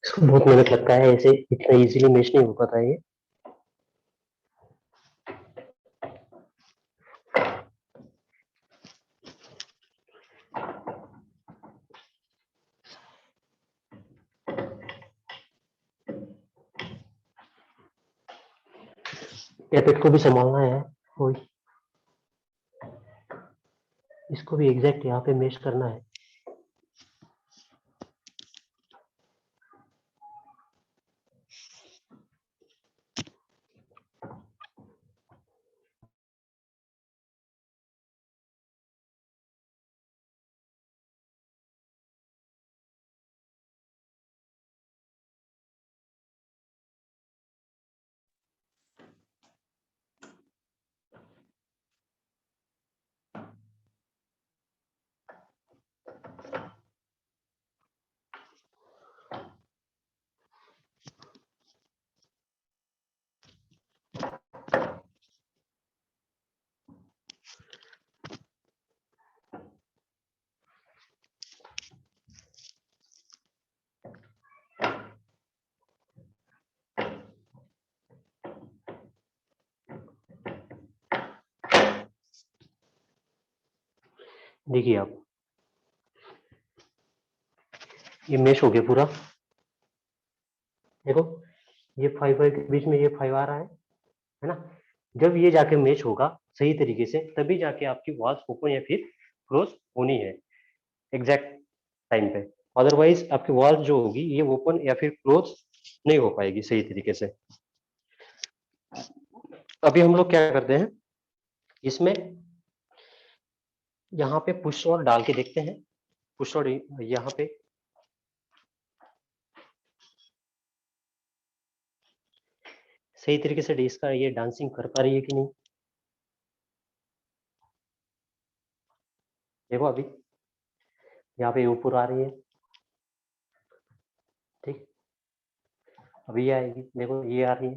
इसको बहुत मेहनत लगता है, ऐसे इतना इजीली मेश नहीं हो पाता है ये। कैपेट को भी संभालना है, वही इसको भी एग्जैक्ट यहाँ पे मेश करना है। देखिए आप, ये मेश हो गया पूरा। देखो ये 5 के बीच में ये 5 आ रहा है ना? जब ये जाके मैच होगा सही तरीके से, तभी जाके आपकी वॉल्स ओपन या फिर क्लोज होनी है एग्जैक्ट टाइम पे। अदरवाइज आपकी वॉल्स जो होगी ये ओपन या फिर क्लोज नहीं हो पाएगी सही तरीके से। अभी हम लोग क्या करते हैं, इसमें यहाँ पे पुश रॉड डाल के देखते हैं। पुश रॉड यहाँ पे सही तरीके से इसका ये डांसिंग कर पा रही है कि नहीं। देखो अभी यहाँ पे ऊपर आ रही है, अभी ये आएगी, देखो ये आ रही है,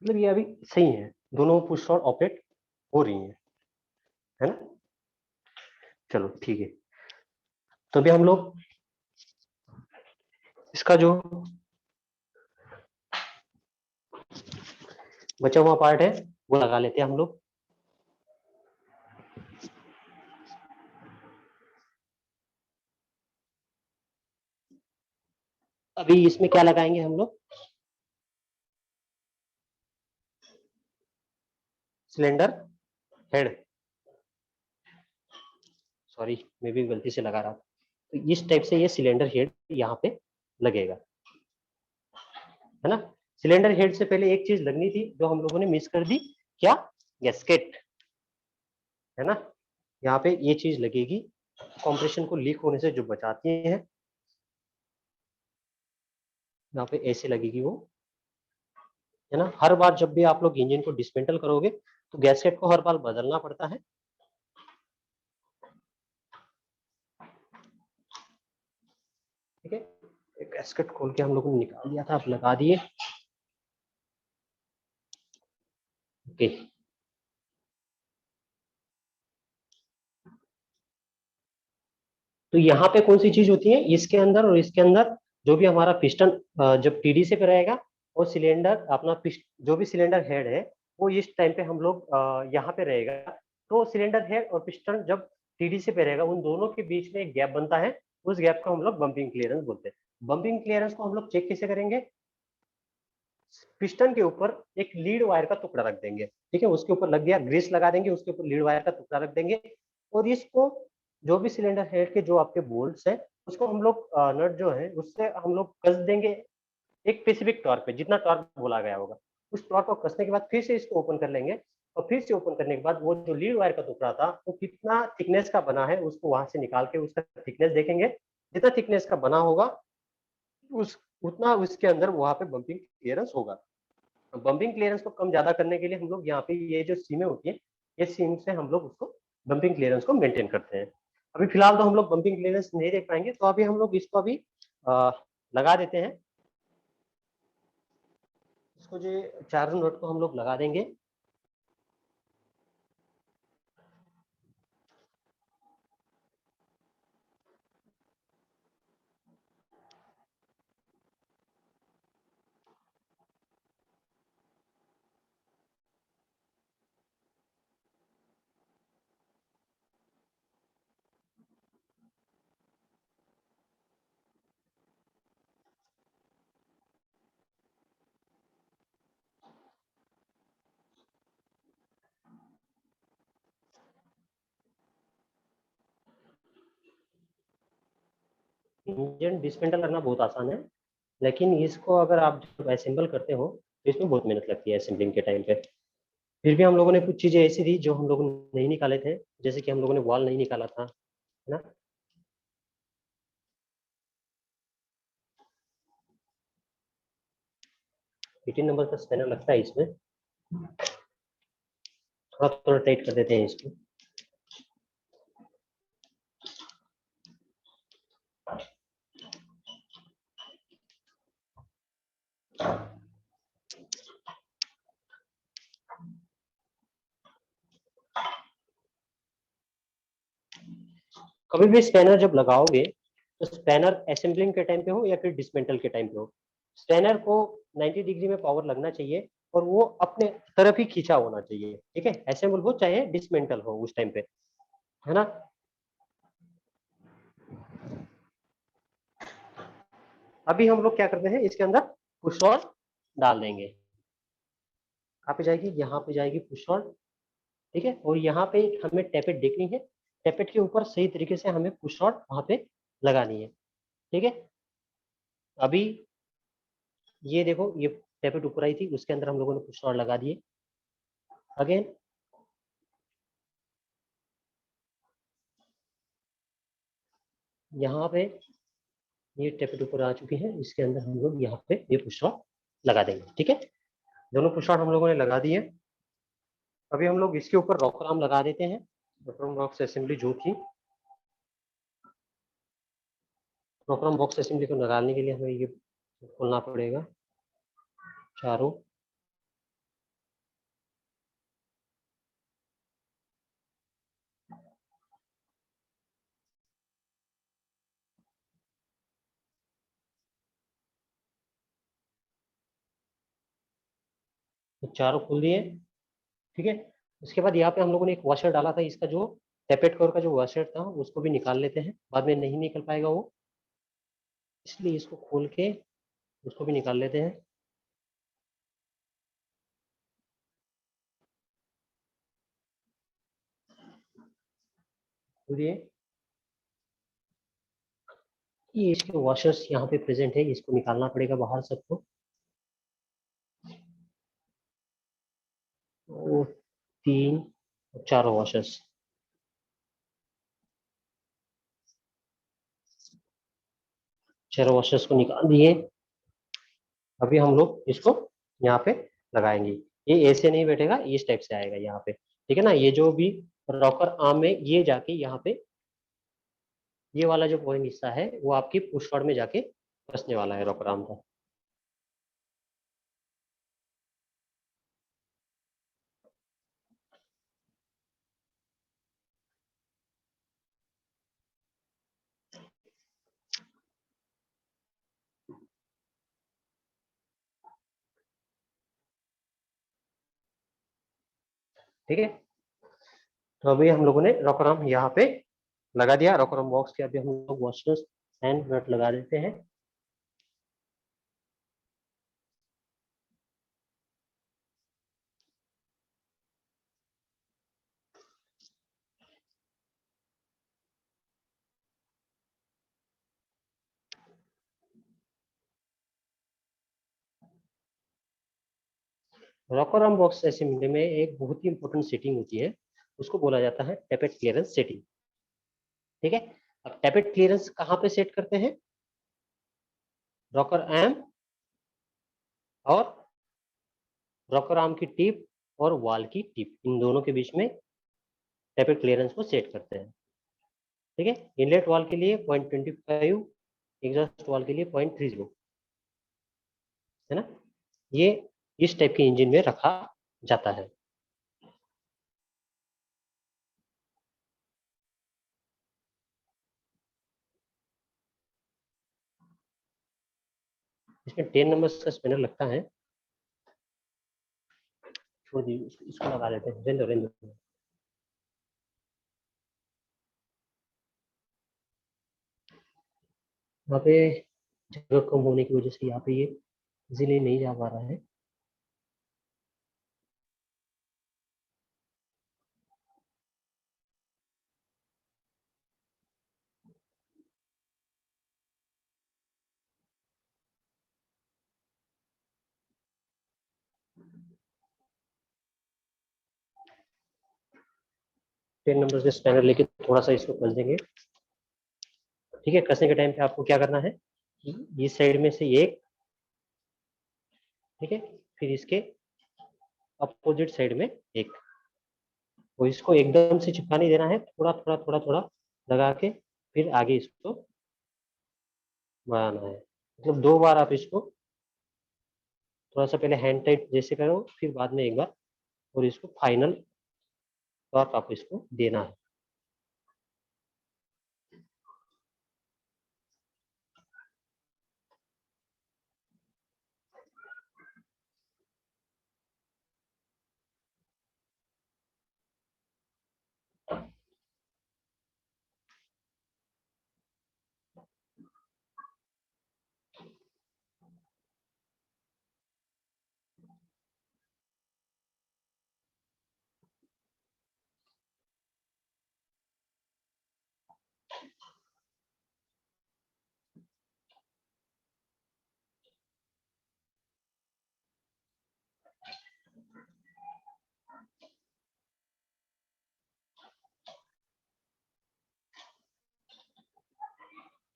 मतलब ये अभी सही है, दोनों पुश शॉट ऑपरेट हो रही है ना। चलो ठीक है, तो अभी हम लोग इसका जो बचा हुआ पार्ट है वो लगा लेते हैं हम लोग। अभी इसमें क्या लगाएंगे हम लोग, सिलेंडर हेड, सॉरी मैं भी गलती से लगा रहा था। तो इस टाइप से ये सिलेंडर हेड यहाँ पे लगेगा, है ना। सिलेंडर हेड से पहले एक चीज लगनी थी जो हम लोगों ने मिस कर दी, क्या, गैस्केट, है ना। यहाँ पे ये चीज लगेगी, कंप्रेशन को लीक होने से जो बचाती है, यहाँ पे ऐसे लगेगी वो, है ना। हर बार जब भी आप लोग इंजन को डिसमेंटल करोगे तो गैस्केट को हर बार बदलना पड़ता है। ठीक है, एक गैस्केट खोल के हम लोगों ने निकाल दिया था, आप लगा दिए। ओके, तो यहाँ पे कौन सी चीज होती है, इसके अंदर और इसके अंदर जो भी हमारा पिस्टन जब टीडीसी पे रहेगा, वो सिलेंडर अपना जो भी सिलेंडर हेड है वो इस टाइम पे हम लोग यहाँ पे रहेगा। तो सिलेंडर हेड और पिस्टन जब टीडीसी पे रहेगा, उन दोनों के बीच में एक गैप बनता है, उस गैप को हम लोग बम्पिंग क्लियरेंस बोलते हैं। बम्पिंग क्लियरेंस को हम लोग चेक कैसे करेंगे, पिस्टन के ऊपर एक लीड वायर का टुकड़ा रख देंगे, ठीक है, उसके ऊपर लग गया, ग्रीस लगा देंगे, उसके ऊपर लीड वायर का टुकड़ा रख देंगे, और इसको जो भी सिलेंडर हेड के जो आपके बोल्ट्स है उसको हम लोग नट जो है उससे हम लोग कस देंगे एक स्पेसिफिक टॉर्क पे, जितना टॉर्क बोला गया होगा। उस टॉर्क को कसने के बाद फिर से इसको ओपन कर लेंगे, और फिर से ओपन करने के बाद वो जो लीड वायर का टुकड़ा था वो कितना थिकनेस का बना है उसको वहां से निकाल के उसका थिकनेस देखेंगे, जितना थिकनेस का बना होगा उस उतना उसके अंदर वहां पे बम्पिंग क्लियरेंस होगा। बम्पिंग क्लियरेंस को कम ज्यादा करने के लिए हम लोग यहाँ पे ये जो सीमें होती है, ये सीम से हम लोग उसको बम्पिंग क्लियरेंस को मेंटेन करते हैं। अभी फिलहाल तो हम लोग बम्पिंग क्लियरेंस नहीं देख पाएंगे, तो अभी हम लोग इसको अभी लगा देते हैं। इसको जो चारों नट को हम लोग लगा देंगे। इंजन डिसमेंटल करना बहुत आसान है, लेकिन इसको अगर आप जब असेंबल करते हो तो इसमें बहुत मेहनत लगती है असेंबलिंग के टाइम पे। फिर भी हम लोगों ने कुछ चीजें ऐसी थी जो हम लोग नहीं निकाले थे, जैसे कि हम लोगों ने वॉल नहीं निकाला था, है ना। 18 नंबर का स्पैनर लगता है इसमें, थोड़ा थोड़ा टाइट कर देते हैं इसको। कभी भी स्पैनर जब लगाओगे तो स्पैनर असेंबलिंग के टाइम पे हो या फिर डिसमेंटल के टाइम पे हो, स्पैनर को 90 डिग्री में पावर लगना चाहिए और वो अपने तरफ ही खींचा होना चाहिए, ठीक है, असेंबल हो चाहे डिसमेंटल हो उस टाइम पे, है ना। अभी हम लोग क्या करते हैं, इसके अंदर पुश रॉड डाल देंगे। कहाँ पे जाएगी, यहाँ पे जाएगी पुश रॉड, ठीक है, और यहाँ पे हमें टैपेट देखनी है, टैपेट के ऊपर सही तरीके से हमें पुश रॉड वहां पे लगानी है, ठीक है। अभी ये देखो, ये टैपेट ऊपर आई थी, उसके अंदर हम लोगों ने पुश रॉड लगा दिए। अगेन यहाँ पे ये टैपेट ऊपर आ चुकी है, इसके अंदर हम लोग यहाँ पे ये पुश रॉड लगा देंगे, ठीक है। दोनों पुश रॉड हम लोगों ने लगा दिए। अभी हम लोग इसके ऊपर रॉकराम लगा देते हैं, रॉकराम बॉक्स असेंबली जो थी, रॉकराम बॉक्स असेंबली को लगाने के लिए हमें ये खोलना पड़ेगा। चारों तो चारों खोल दिए, ठीक है। उसके बाद यहाँ पे हम लोगों ने एक वॉशर डाला था, इसका जो टेपेट कवर का जो वॉशर था उसको भी निकाल लेते हैं, बाद में नहीं निकल पाएगा वो, इसलिए इसको खोल के उसको भी निकाल लेते हैं। खोलिए, ये इसके वॉशर्स यहाँ पे प्रेजेंट है, इसको निकालना पड़ेगा बाहर सबको। वो 3 4 वॉशर्स, चारों वॉशर्स को निकाल दिए। अभी हम लोग इसको यहाँ पे लगाएंगे, ये ऐसे नहीं बैठेगा, इस टाइप से आएगा यहाँ पे, ठीक है ना। ये जो भी रॉकर आर्म है ये जाके यहाँ पे, ये वाला जो पॉइंट हिस्सा है वो आपकी पुश रॉड में जाके फंसने वाला है रॉकर आर्म का। ठीक है, तो अभी हम लोगों ने रॉकर आर्म यहाँ पे लगा दिया। रॉकर आर्म बॉक्स के अभी हम लोग वॉशर्स एंड नट लगा देते हैं। रॉकर आर्म बॉक्स असेंबली में एक बहुत ही इंपॉर्टेंट सेटिंग होती है, उसको बोला जाता है टेपेट क्लियरेंस सेटिंग, ठीक है। अब टेपेट क्लियरेंस कहाँ पे सेट करते हैं, रॉकर आर्म और रॉकर आर्म की टिप और वॉल की टिप, इन दोनों के बीच में टेपेट क्लियरेंस को सेट करते हैं, ठीक है। इनलेट वाल के लिए 0.25, एग्जॉस्ट वाल के लिए 0.30, है ना। ये इस टाइप के इंजन में रखा जाता है। इसमें 10 नंबर का स्पिनर लगता है, छोड़ दीजिए, इसको लगा देते हैं, रेंदो। वहाँ पे जगह कम होने की वजह से यहाँ पे ये इजीली नहीं जा पा रहा है। 10 नंबर से स्पैनर लेके थोड़ा सा इसको कस देंगे, ठीक है। कसने के टाइम पे आपको क्या करना है, इस साइड में से एक, ठीक है, फिर इसके अपोजिट साइड में एक, तो इसको एकदम से चिपका नहीं देना है, थोड़ा लगा के फिर आगे इसको बढ़ाना है। मतलब 2 बार आप इसको थोड़ा सा पहले हैंड टाइट जैसे करो, फिर बाद में एक बार, और इसको फाइनल टॉर्क आपको इसको देना है।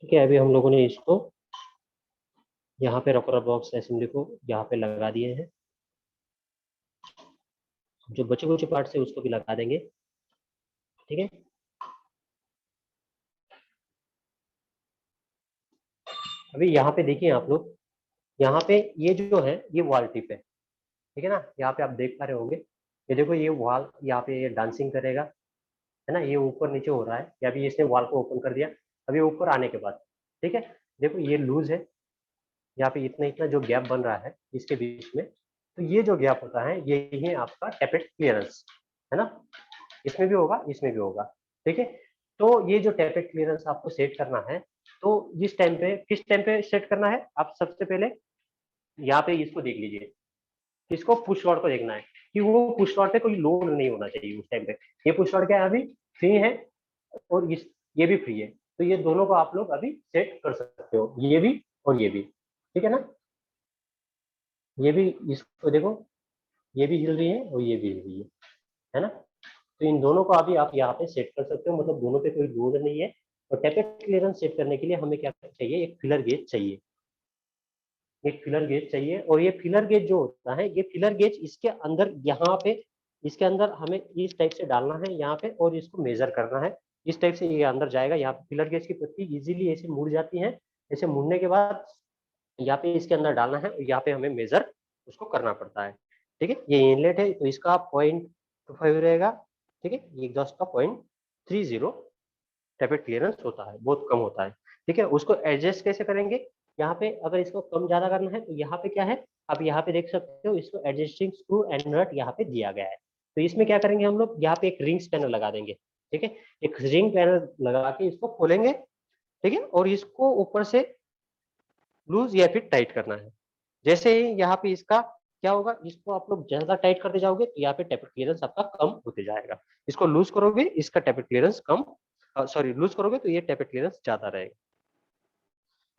ठीक है, अभी हम लोगों ने इसको यहाँ पे रॉकर बॉक्स असेंबली को यहाँ पे लगा दिए हैं। जो बचे कुछ पार्ट्स है उसको भी लगा देंगे, ठीक है। अभी यहाँ पे देखिए आप लोग, यहाँ पे ये जो है ये वॉल टिप है, ठीक है ना। यहाँ पे आप देख पा रहे होंगे, ये देखो ये वॉल यहाँ पे ये डांसिंग करेगा, है ना। ये ऊपर नीचे हो रहा है, या अभी इसने वॉल को ओपन कर दिया। अभी ऊपर आने के बाद, ठीक है, देखो ये लूज है, यहाँ पे इतना इतना जो गैप बन रहा है इसके बीच में, तो ये जो गैप होता है यही है आपका टैपेट क्लियरेंस, है ना। इसमें भी होगा, इसमें भी होगा, ठीक है। तो ये जो टैपेट क्लियरेंस आपको सेट करना है, तो जिस टाइम पे किस टाइम पे सेट करना है, आप सबसे पहले यहाँ पे इसको देख लीजिए, इसको पुश रॉड को देखना है कि वो पुश रॉड पे कोई लोड नहीं होना चाहिए उस टाइम पे। ये पुश रॉड क्या है, अभी फ्री है, और इस ये भी फ्री है, तो ये दोनों को आप लोग अभी सेट कर सकते हो, ये भी और ये भी, ठीक है ना। ये भी, इसको देखो, ये भी हिल रही है और ये भी हिल रही है ना। तो इन दोनों को अभी आप यहाँ पे सेट कर सकते हो, मतलब दोनों पे कोई लोड नहीं है। और टैपेट क्लियरेंस सेट करने के लिए हमें क्या चाहिए, एक फिलर गेज चाहिए, एक फिलर गेज चाहिए। और ये फिलर गेज जो होता है, ये फिलर गेज इसके अंदर यहाँ पे, इसके अंदर हमें इस टाइप से डालना है यहाँ पे, और इसको मेजर करना है। इस टाइप से ये अंदर जाएगा, यहाँ पे फिलर गेज की पत्ती इजीली ऐसे मुड़ जाती है। ऐसे मुड़ने के बाद यहाँ पे इसके अंदर डालना है, और यहाँ पे हमें मेजर उसको करना पड़ता है, ठीक है। ये इनलेट है, तो इसका 0.25 रहेगा, ठीक है। ये एग्जॉस्ट का 0.30 टैपेट क्लियरेंस होता है, बहुत कम होता है, ठीक है। उसको एडजस्ट कैसे करेंगे, यहाँ पे अगर इसको कम ज्यादा करना है तो यहाँ पे क्या है, आप यहाँ पे देख सकते हो, इसको एडजस्टिंग स्क्रू एंड नट यहाँ पे दिया गया है। तो इसमें क्या करेंगे हम लोग, यहाँ पे एक रिंग्स पैनल लगा देंगे, ठीक है। एक रिंग पैनल लगा के इसको खोलेंगे, ठीक है, और इसको ऊपर से लूज या फिर टाइट करना है। जैसे ही यहाँ पे इसका क्या होगा, इसको आप लोग ज्यादा टाइट करते जाओगे तो यहाँ पे टैपेट क्लियरेंस आपका कम होते जाएगा। इसको लूज करोगे, इसका टैपेट क्लियरेंस कम, सॉरी लूज करोगे तो ये टैपेट क्लियरेंस ज्यादा रहेगा।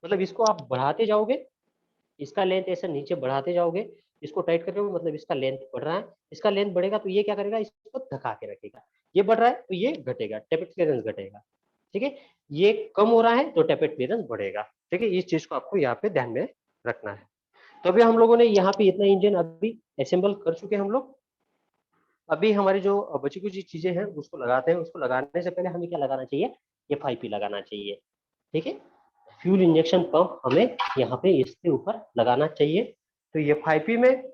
मतलब इसको आप बढ़ाते जाओगे, इसका लेंथ ऐसे नीचे बढ़ाते जाओगे, इसको टाइट करके, मतलब इसका लेंथ बढ़ रहा है, इसका लेंथ बढ़ेगा तो ये क्या करेगा, इसको धका के रखेगा। ये बढ़ रहा है तो ये घटेगा, टैपेट क्लियरेंस घटेगा, ठीक है। ये कम हो रहा है तो टैपेट क्लियरेंस बढ़ेगा, ठीक है। इस चीज को आपको यहाँ पे ध्यान में रखना है। तो अभी हम लोगों ने यहाँ पे इतना इंजन अभी असेंबल कर चुके हैं हम लोग। अभी हमारी जो बची कुछ चीजें हैं उसको लगाते हैं। उसको लगाने से पहले हमें क्या लगाना चाहिए, FIP लगाना चाहिए, ठीक है। फ्यूल इंजेक्शन पंप हमें यहाँ पे इसके ऊपर लगाना चाहिए। तो FIP में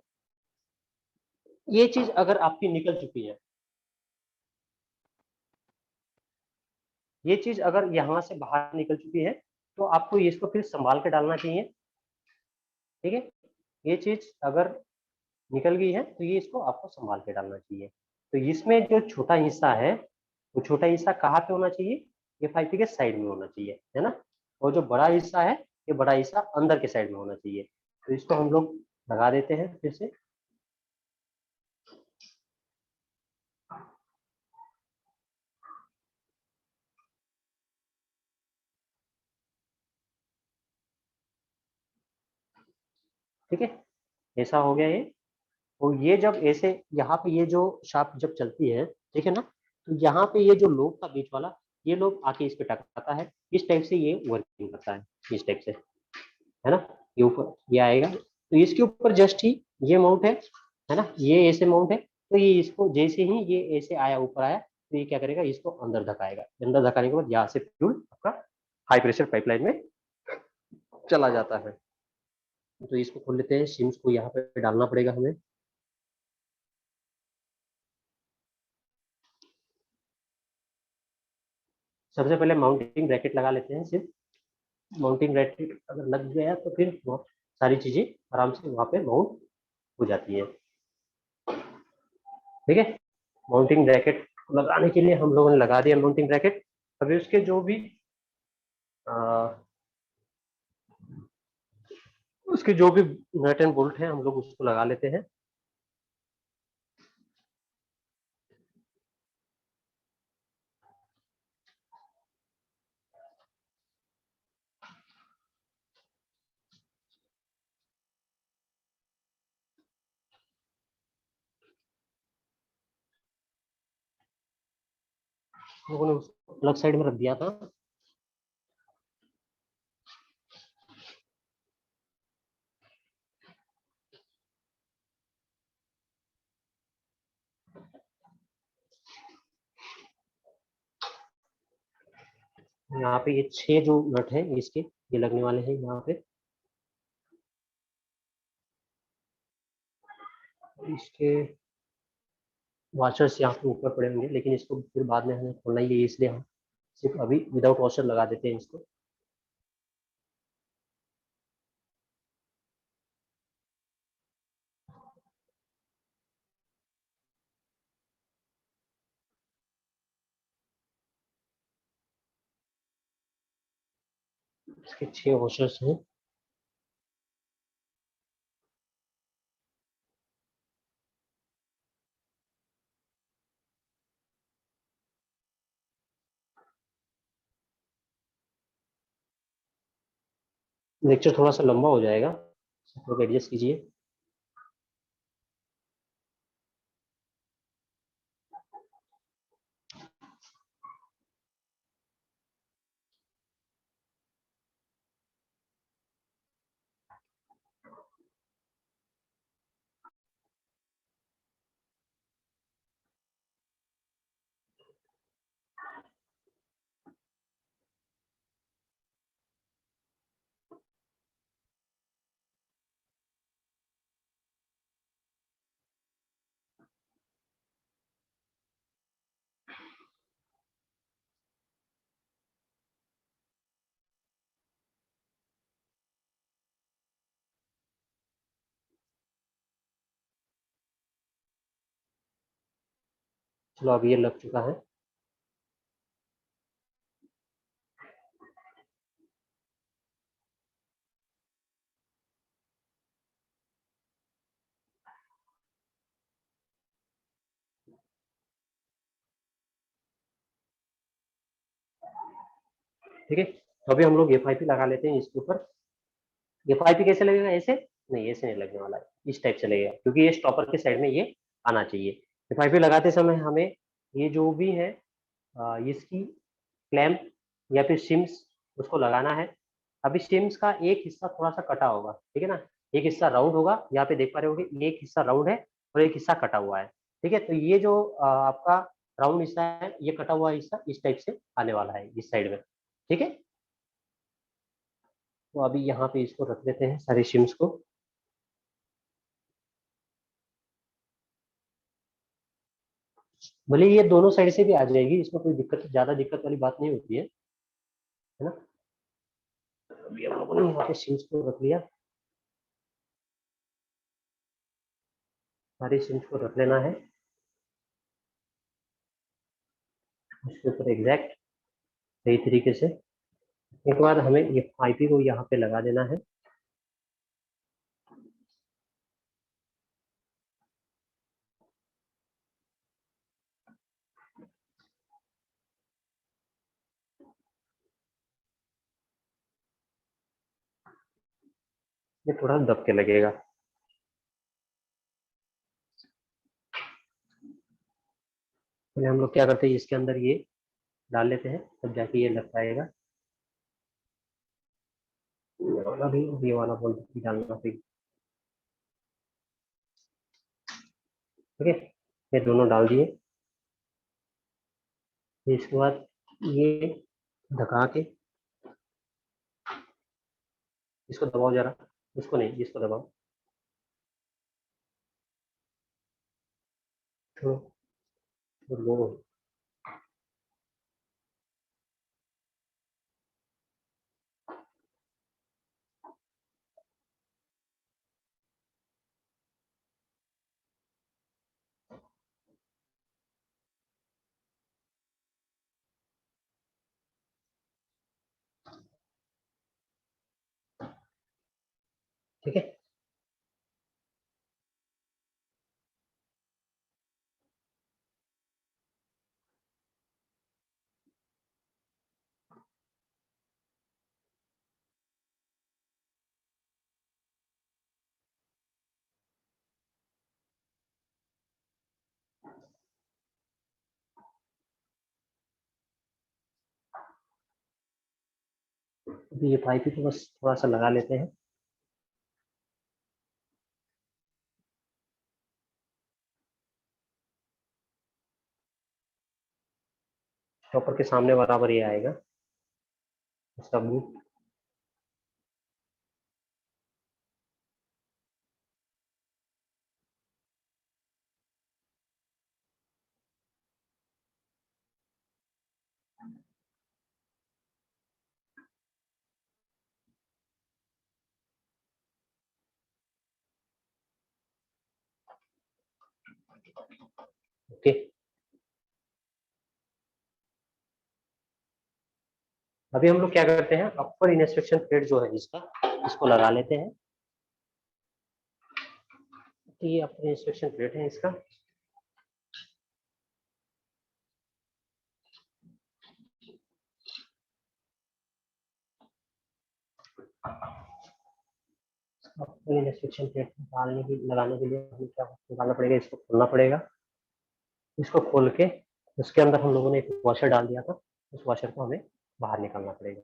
ये चीज अगर आपकी निकल चुकी है, ये चीज अगर यहाँ से बाहर निकल चुकी है, तो आपको इसको फिर संभाल के डालना चाहिए, ठीक है। ये चीज अगर निकल गई है तो ये इसको आपको संभाल के डालना चाहिए। तो इसमें जो छोटा हिस्सा है, वो छोटा हिस्सा कहाँ पे होना चाहिए, FIP के साइड में होना चाहिए, है ना। और जो बड़ा हिस्सा है, ये बड़ा हिस्सा अंदर के साइड में होना चाहिए। तो इसको हम लोग लगा देते हैं फिर से। ठीक है, ऐसा हो गया ये। और ये जब ऐसे यहाँ पे ये जो शाफ्ट जब चलती है, ठीक है ना, तो यहाँ पे ये जो लोब का बीच वाला, ये लोब आके इस पे टकराता है, इस टाइप से ये वर्किंग करता है, इस टाइप से, है ना। ये ऊपर ये आएगा, तो इसके ऊपर जस्ट ही ये माउंट है ना, ये ऐसे माउंट है। तो ये इसको जैसे ही ये ऐसे आया, ऊपर आया, तो ये क्या करेगा, इसको अंदर धकाएगा। अंदर धकाने के बाद यहाँ से फ्यूल आपका हाई प्रेशर पाइपलाइन में चला जाता है। तो इसको खोल लेते हैं, सिम्स को यहाँ पे डालना पड़ेगा हमें। सबसे पहले माउंटिंग ब्रैकेट लगा लेते हैं सिर्फ। माउंटिंग ब्रैकेट अगर लग गया तो फिर बहुत सारी चीजें आराम से वहाँ पे माउंट हो जाती है, ठीक है। माउंटिंग ब्रैकेट लगाने के लिए हम लोगों ने लगा दिया माउंटिंग ब्रैकेट। अभी उसके जो भी आ, उसके जो भी नट एंड बोल्ट है हम लोग उसको लगा लेते हैं। हम लोगों ने उसको अलग साइड में रख दिया था। यहाँ पे ये 6 जो नट है इसके, ये लगने वाले हैं यहाँ पे। इसके वॉशर्स यहाँ पे ऊपर पड़े होंगे, लेकिन इसको फिर बाद में हमें खोलना ही है, इसलिए हम सिर्फ अभी विदाउट वॉशर लगा देते हैं इसको। इसके 6 वॉशर्स हैं। लेक्चर थोड़ा सा लंबा हो जाएगा, सब लोग एडजस्ट कीजिए। चलो अब ये लग चुका है। ठीक है, तो अभी हम लोग एफ लगा लेते हैं इसके ऊपर। एफ कैसे लगेगा, ऐसे नहीं, ऐसे नहीं लगने वाला है, इस टाइप से लगेगा, क्योंकि ये स्टॉपर के साइड में ये आना चाहिए। एफ लगाते समय हमें ये जो भी है इसकी क्लैंप या फिर सिम्स उसको लगाना है। अभी सिम्स का एक हिस्सा थोड़ा सा कटा होगा, ठीक है ना, एक हिस्सा राउंड होगा, यहाँ पे देख पा रहे होगे, एक हिस्सा राउंड है और एक हिस्सा कटा हुआ है। ठीक है, तो ये जो आपका राउंड हिस्सा है, ये कटा हुआ हिस्सा इस टाइप से आने वाला है इस साइड में। ठीक है, तो अभी यहाँ पे इसको रख देते हैं सारे सिम्स को। भले ये दोनों साइड से भी आ जाएगी, इसमें कोई दिक्कत, ज्यादा दिक्कत वाली बात नहीं होती है ना। अभी हम लोगों ने यहाँ पे सिम्स को रख लिया, सारे सिम्स को रख लेना है उसके ऊपर एग्जैक्ट सही तरीके से। एक बार हमें ये आईपी को यहाँ पे लगा देना है। ये थोड़ा दब के लगेगा। पहले हम लोग क्या करते हैं, इसके अंदर ये डाल लेते हैं, तब जाके ये लग पाएगा। ये वाला भी, ये वाला बोल भी डालना फिर। ठीक है, ये दोनों डाल दिए। फिर इसके बाद ये ढका के इसको दबाओ जरा, इसको नहीं, इसको दबाओ। तो लो। ठीक है, अभी ये पाइप को बस थोड़ा सा लगा लेते हैं। चॉपर के सामने बराबर ये आएगा इसका व्यू। ओके, अभी हम लोग क्या करते हैं, अपर इंस्पेक्शन प्लेट जो है इसका, इसको लगा लेते हैं। तो ये अपर इंस्पेक्शन प्लेट है इसका। अपर इंस्पेक्शन प्लेट लगाने के लिए हमें क्या निकालना पड़ेगा, इसको खोलना पड़ेगा। इसको खोल के उसके अंदर हम लोगों ने एक वॉशर डाल दिया था, उस वॉशर को हमें बाहर निकालना पड़ेगा।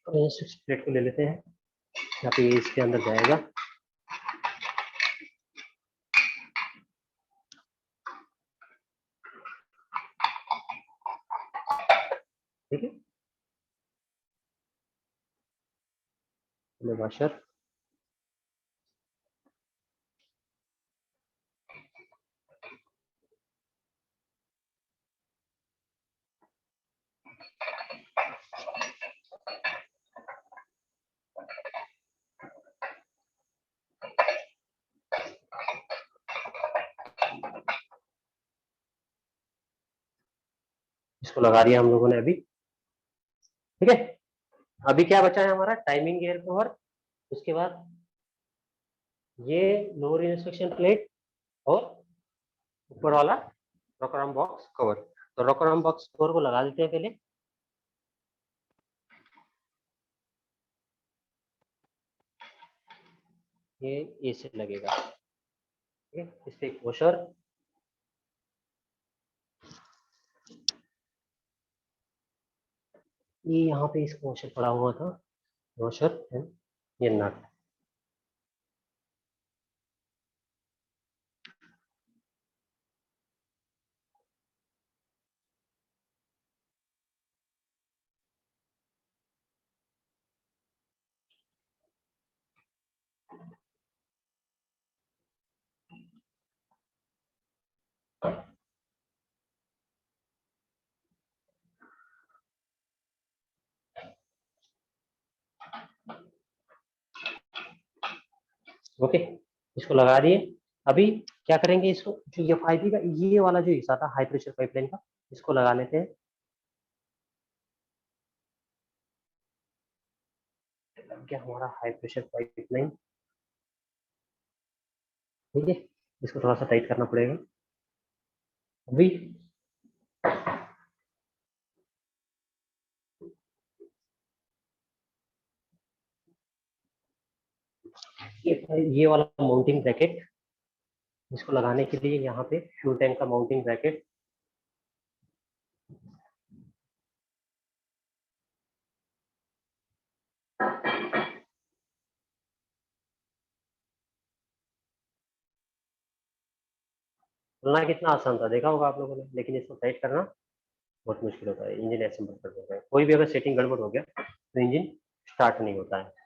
तो इस प्लेट को ले लेते हैं, यहाँ पे इसके अंदर जाएगा। ठीक है, वॉशर इसको लगा दिया हम लोगों ने अभी। ठीक है, अभी क्या बचा है हमारा, टाइमिंग गियर कवर, उसके बाद ये लोअर इंस्पेक्शन प्लेट और ऊपर वाला रॉकर आर्म बॉक्स कवर। तो रॉकर आर्म बॉक्स कवर को लगा देते हैं पहले। ये ए से लगेगा। ठीक है, इस पे एक वॉशर, ये यहाँ पे इसका वॉशर पड़ा हुआ था, वॉशर एंड ये नट। ओके, इसको लगा दिए। अभी क्या करेंगे, इसको जो ये फाइव का ये वाला जो हिस्सा था हाई प्रेशर पाइपलाइन का, इसको लगा लेते हैं। लग गया हमारा हाई प्रेशर पाइपलाइन। ठीक है, इसको थोड़ा सा टाइट करना पड़ेगा। अभी ये वाला माउंटिंग ब्रैकेट, इसको लगाने के लिए यहाँ पे फ्यूल टैंक का माउंटिंग ब्रैकेट, खोलना कितना आसान था देखा होगा आप लोगों ने, लेकिन इसको टाइट करना बहुत मुश्किल होता है। इंजन असेंबल कर देता है, कोई भी अगर सेटिंग गड़बड़ हो गया तो इंजन स्टार्ट नहीं होता है।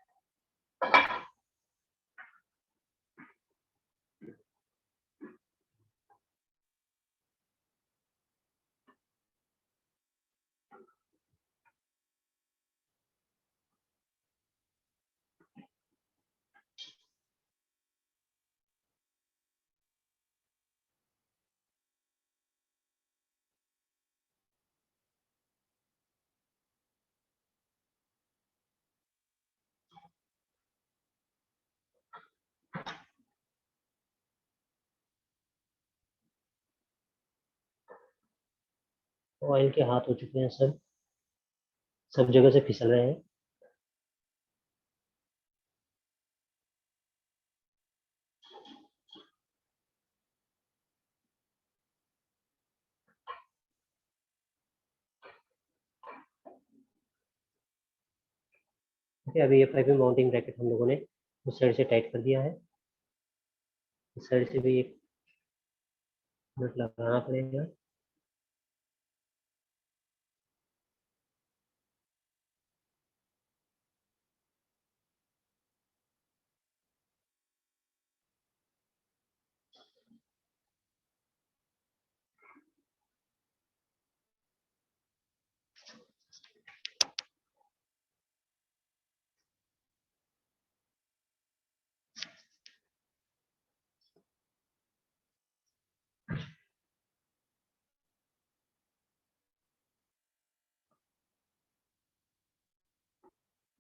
ऑयल के हाथ हो चुके हैं सब, सब जगह से फिसल रहे हैं। ठीक है, अभी ये फाइव माउंटिंग ब्रैकेट हम लोगों ने उस साइड से टाइट कर दिया है, इस साइड से भी एक नट लगाना पड़ेगा।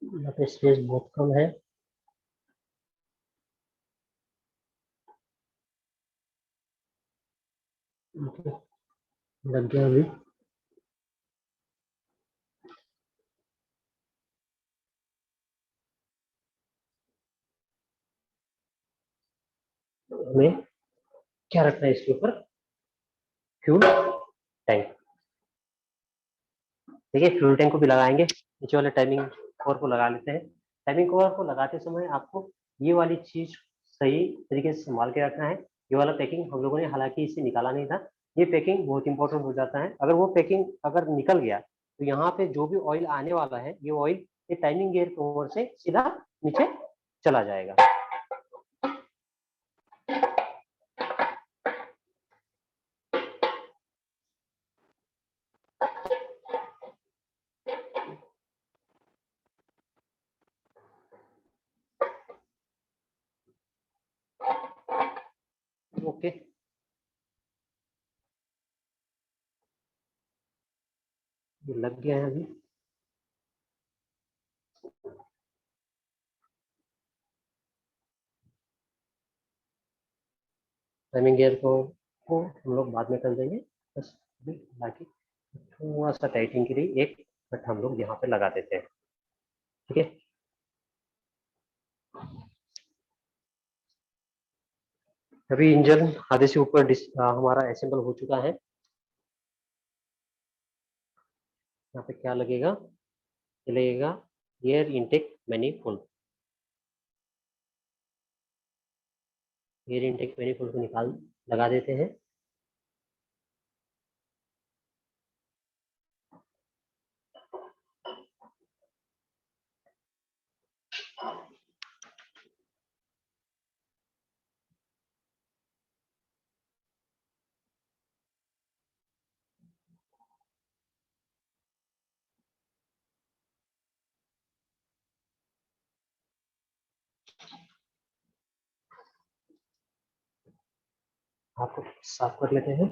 यहाँ पे स्पेस बहुत कम है। ओके, लग गया अभी। हमें क्या रखना है इसके ऊपर? Fuel tank. देखिए फ्यूल टैंक को भी लगाएंगे, नीचे वाले टाइमिंग कवर को लगा लेते हैं। टाइमिंग कवर को लगाते समय आपको ये वाली चीज सही तरीके से संभाल के रखना है। ये वाला पैकिंग हम लोगों ने हालांकि इसे निकाला नहीं था, ये पैकिंग बहुत इंपॉर्टेंट हो जाता है। अगर वो पैकिंग अगर निकल गया तो यहाँ पे जो भी ऑयल आने वाला है, ये ऑयल ये टाइमिंग गियर कवर से सीधा नीचे चला जाएगा। ओके, ये लग गया है अभी। टाइमिंग गियर को हम लोग बाद में कर देंगे, बस अभी बाकी थोड़ा सा टाइटिंग के लिए एक बट हम लोग यहाँ पे लगा देते हैं। ठीक है, अभी इंजन आधे से ऊपर हमारा असेंबल हो चुका है। यहाँ पे क्या लगेगा? ये लगेगा air intake manifold. Air intake manifold को निकाल लगा देते हैं। आपको साफ कर लेते हैं।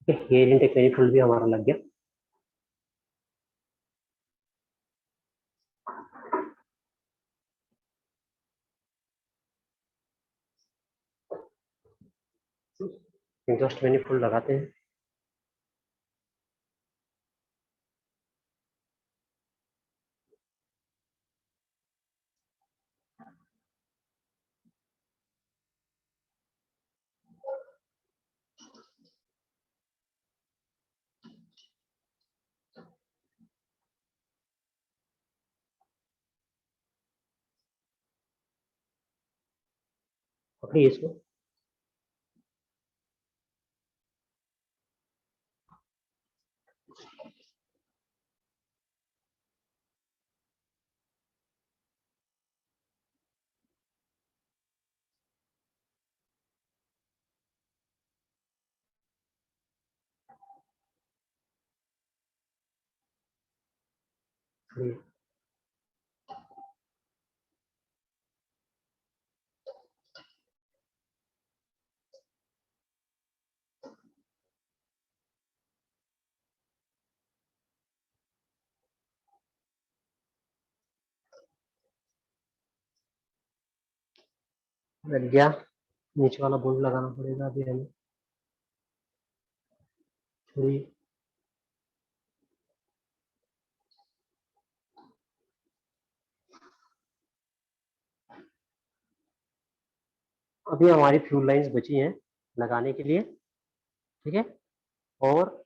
एयर इनटेक मैनिफोल्ड भी हमारा लग गया। एग्जॉस्ट मैनिफोल्ड लगाते हैं। पकड़िए इसको। पकड़िए। लग गया। नीचे वाला बोल्ट लगाना पड़ेगा अभी हमें। थोड़ी अभी हमारी फ्यूल लाइंस बची हैं लगाने के लिए। ठीक है, और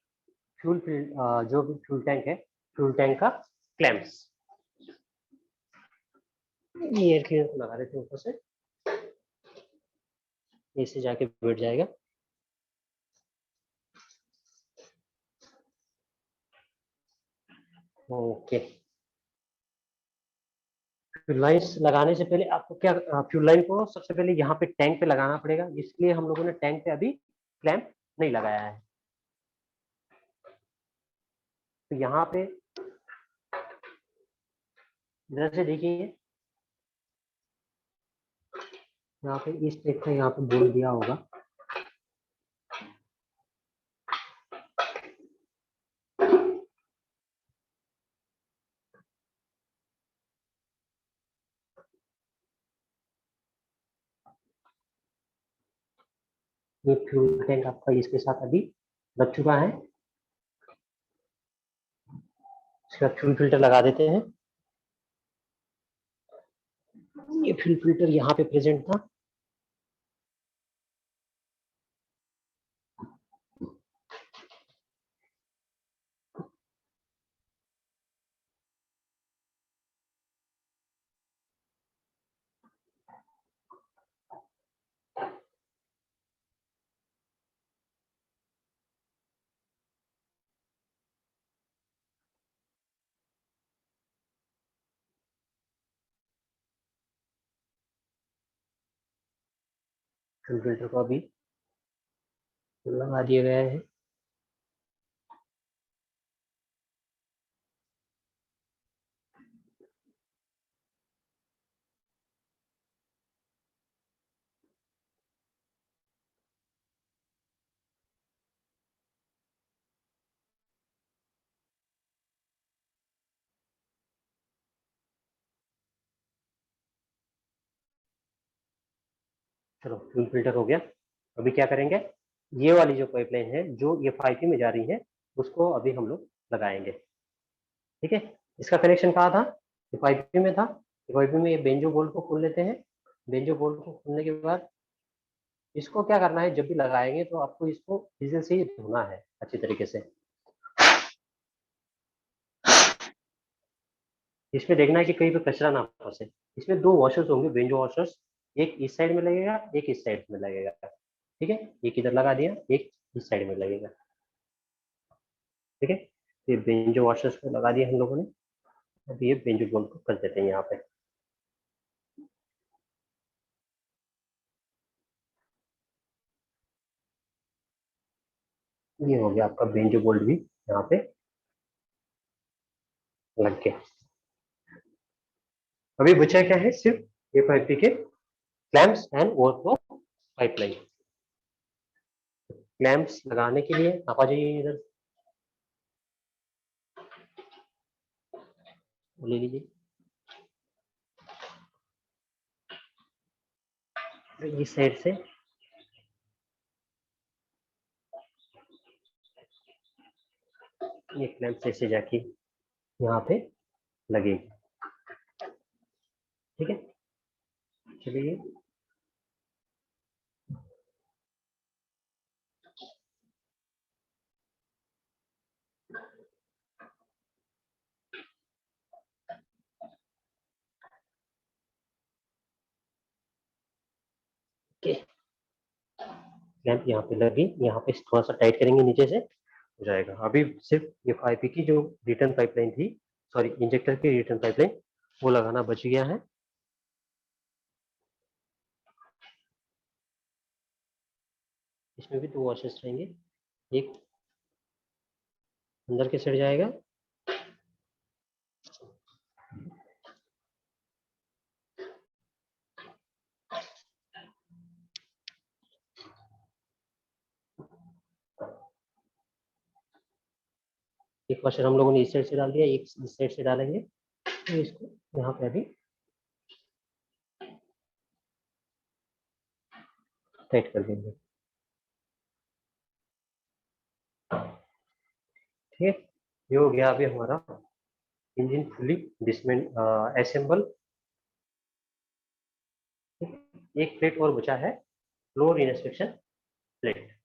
जो भी फ्यूल टैंक है, फ्यूल टैंक का क्लैंप्स। एयर क्लीनर को लगा देते हैं ऊपर से, इससे जाके बैठ जाएगा। ओके, फ्यूल लाइन्स लगाने से पहले आपको क्या, फ्यूल लाइन को सबसे पहले यहाँ पे टैंक पे लगाना पड़ेगा, इसलिए हम लोगों ने टैंक पे अभी क्लैंप नहीं लगाया है। तो यहाँ पे इधर से देखिए, यहाँ पे इस टाइप का यहाँ पे बोर्ड दिया होगा। ये फ्यूल टैंक आपका इसके साथ अभी लग चुका है। इसका फ्यूल फिल्टर लगा देते हैं। ये फ्यूल फिल्टर यहाँ पे प्रेजेंट था। फ्यूल फिल्टर को अभी लगा दिए गए हैं। चलो फ्यूल फिल्टर हो गया। अभी क्या करेंगे, ये वाली जो पाइपलाइन है जो ये 5P में जा रही है, उसको अभी हम लोग लगाएंगे। ठीक है, इसका कनेक्शन कहाँ था, ये 5P में था। 5P में ये बेंजो बोल्ट को खोल लेते हैं। बेंजो बोल्ट को खोलने के बाद इसको क्या करना है, जब भी लगाएंगे तो आपको इसको डीजल से ही धोना है अच्छी तरीके से। इसमें देखना है कि कहीं पे कचरा ना फंसे। इसमें दो वॉशर्स होंगे, बेंजो वॉशर्स, एक इस साइड में लगेगा, एक इस साइड में लगेगा। ठीक है, एक इधर लगा दिया, एक इस साइड में लगेगा। ठीक है, ये बेंजो वॉशर्स को लगा दिया हम लोगों ने। अब ये बेंजो बोल्ट को कर देते हैं यहाँ पे। ये हो गया आपका बेंजो बोल्ट भी यहाँ पे लग गया। अभी बचा क्या है, सिर्फ ये पाइप के clamps and overflow pipeline. Clamps लगाने के लिए आप आ जाइए इधर, ले लीजिए। इस साइड से ये क्लैंप ऐसे जाके यहाँ पे लगेगी। ठीक है, चलिए ओके, क्लैंप यहाँ पे लगी, यहाँ पे थोड़ा सा टाइट करेंगे नीचे से, हो जाएगा। अभी सिर्फ ये 5P की जो रिटर्न पाइपलाइन थी, सॉरी इंजेक्टर की रिटर्न पाइपलाइन, वो लगाना बच गया है। इसमें भी दो वॉशेस रहेंगे, एक अंदर के साइड जाएगा, एक वॉशर हम लोगों ने इस साइड से डाल दिया, एक इस साइड से डालेंगे। तो इसको यहाँ पे अभी टाइट कर देंगे। ठीक है, ये हो गया अभी हमारा इंजन फुली डिसमेंट असेंबल। एक प्लेट और बचा है, फ्लोर इंस्पेक्शन प्लेट।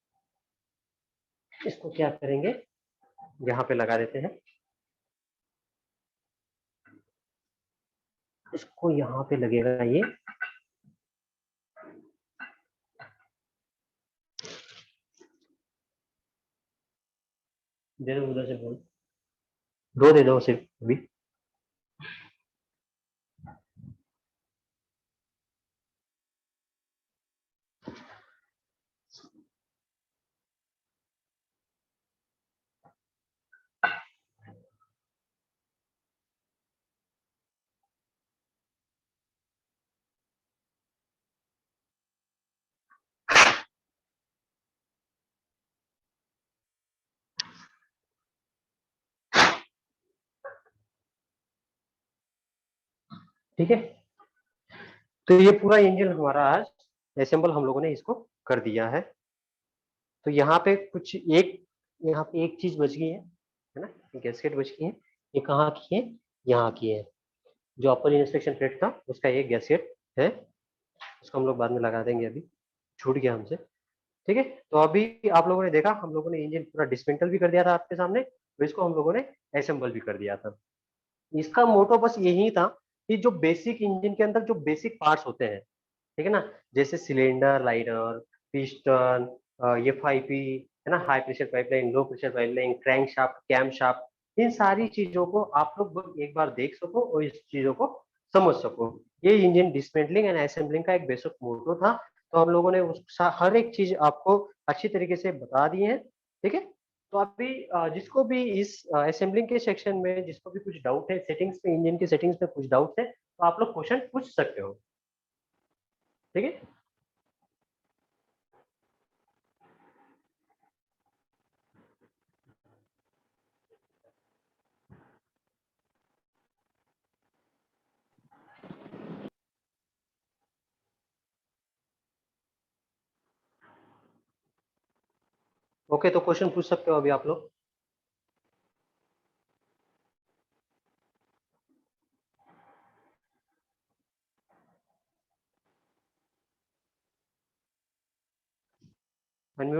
इसको क्या करेंगे, यहाँ पे लगा देते हैं। इसको यहाँ पे लगेगा ये, दे दो उधर से बोल, दो दे दो सिर्फ अभी। ठीक है, तो ये पूरा इंजन हमारा आज असेंबल हम लोगों ने इसको कर दिया है। तो यहाँ पे कुछ एक, यहाँ पे एक चीज बच गई है ना, गैसकेट बच गई है। ये कहाँ की है, यहाँ की है। जो अपर इंस्पेक्शन प्लेट था उसका एक गैसकेट है, उसको हम लोग बाद में लगा देंगे, अभी छूट गया हमसे। ठीक है, तो अभी आप लोगों ने देखा हम लोगों ने इंजन पूरा डिसमेंटल भी कर दिया था आपके सामने, तो इसको हम लोगों ने असेंबल भी कर दिया था। इसका मोटो बस यही था कि जो बेसिक इंजन के अंदर जो बेसिक पार्ट्स होते हैं, ठीक है ना, जैसे सिलेंडर लाइनर, पिस्टन, एफआईपी, है ना, high pressure pipeline, low pressure pipeline, crankshaft, camshaft, इन सारी चीजों को आप लोग एक बार देख सको और इस चीजों को समझ सको। ये इंजन डिसमेंटलिंग एंड असेंबलिंग का एक बेसिक मोटो था। तो हम लोगों ने उस हर एक चीज आपको अच्छी तरीके से बता दी है। ठीक है, तो अभी जिसको भी इस असेंबलिंग के सेक्शन में जिसको भी कुछ डाउट है, सेटिंग्स में, इंजन की सेटिंग्स में कुछ डाउट है, तो आप लोग क्वेश्चन पूछ सकते हो। ठीक है, ओके, तो क्वेश्चन पूछ सकते हो अभी आप लोग। अनम्यूट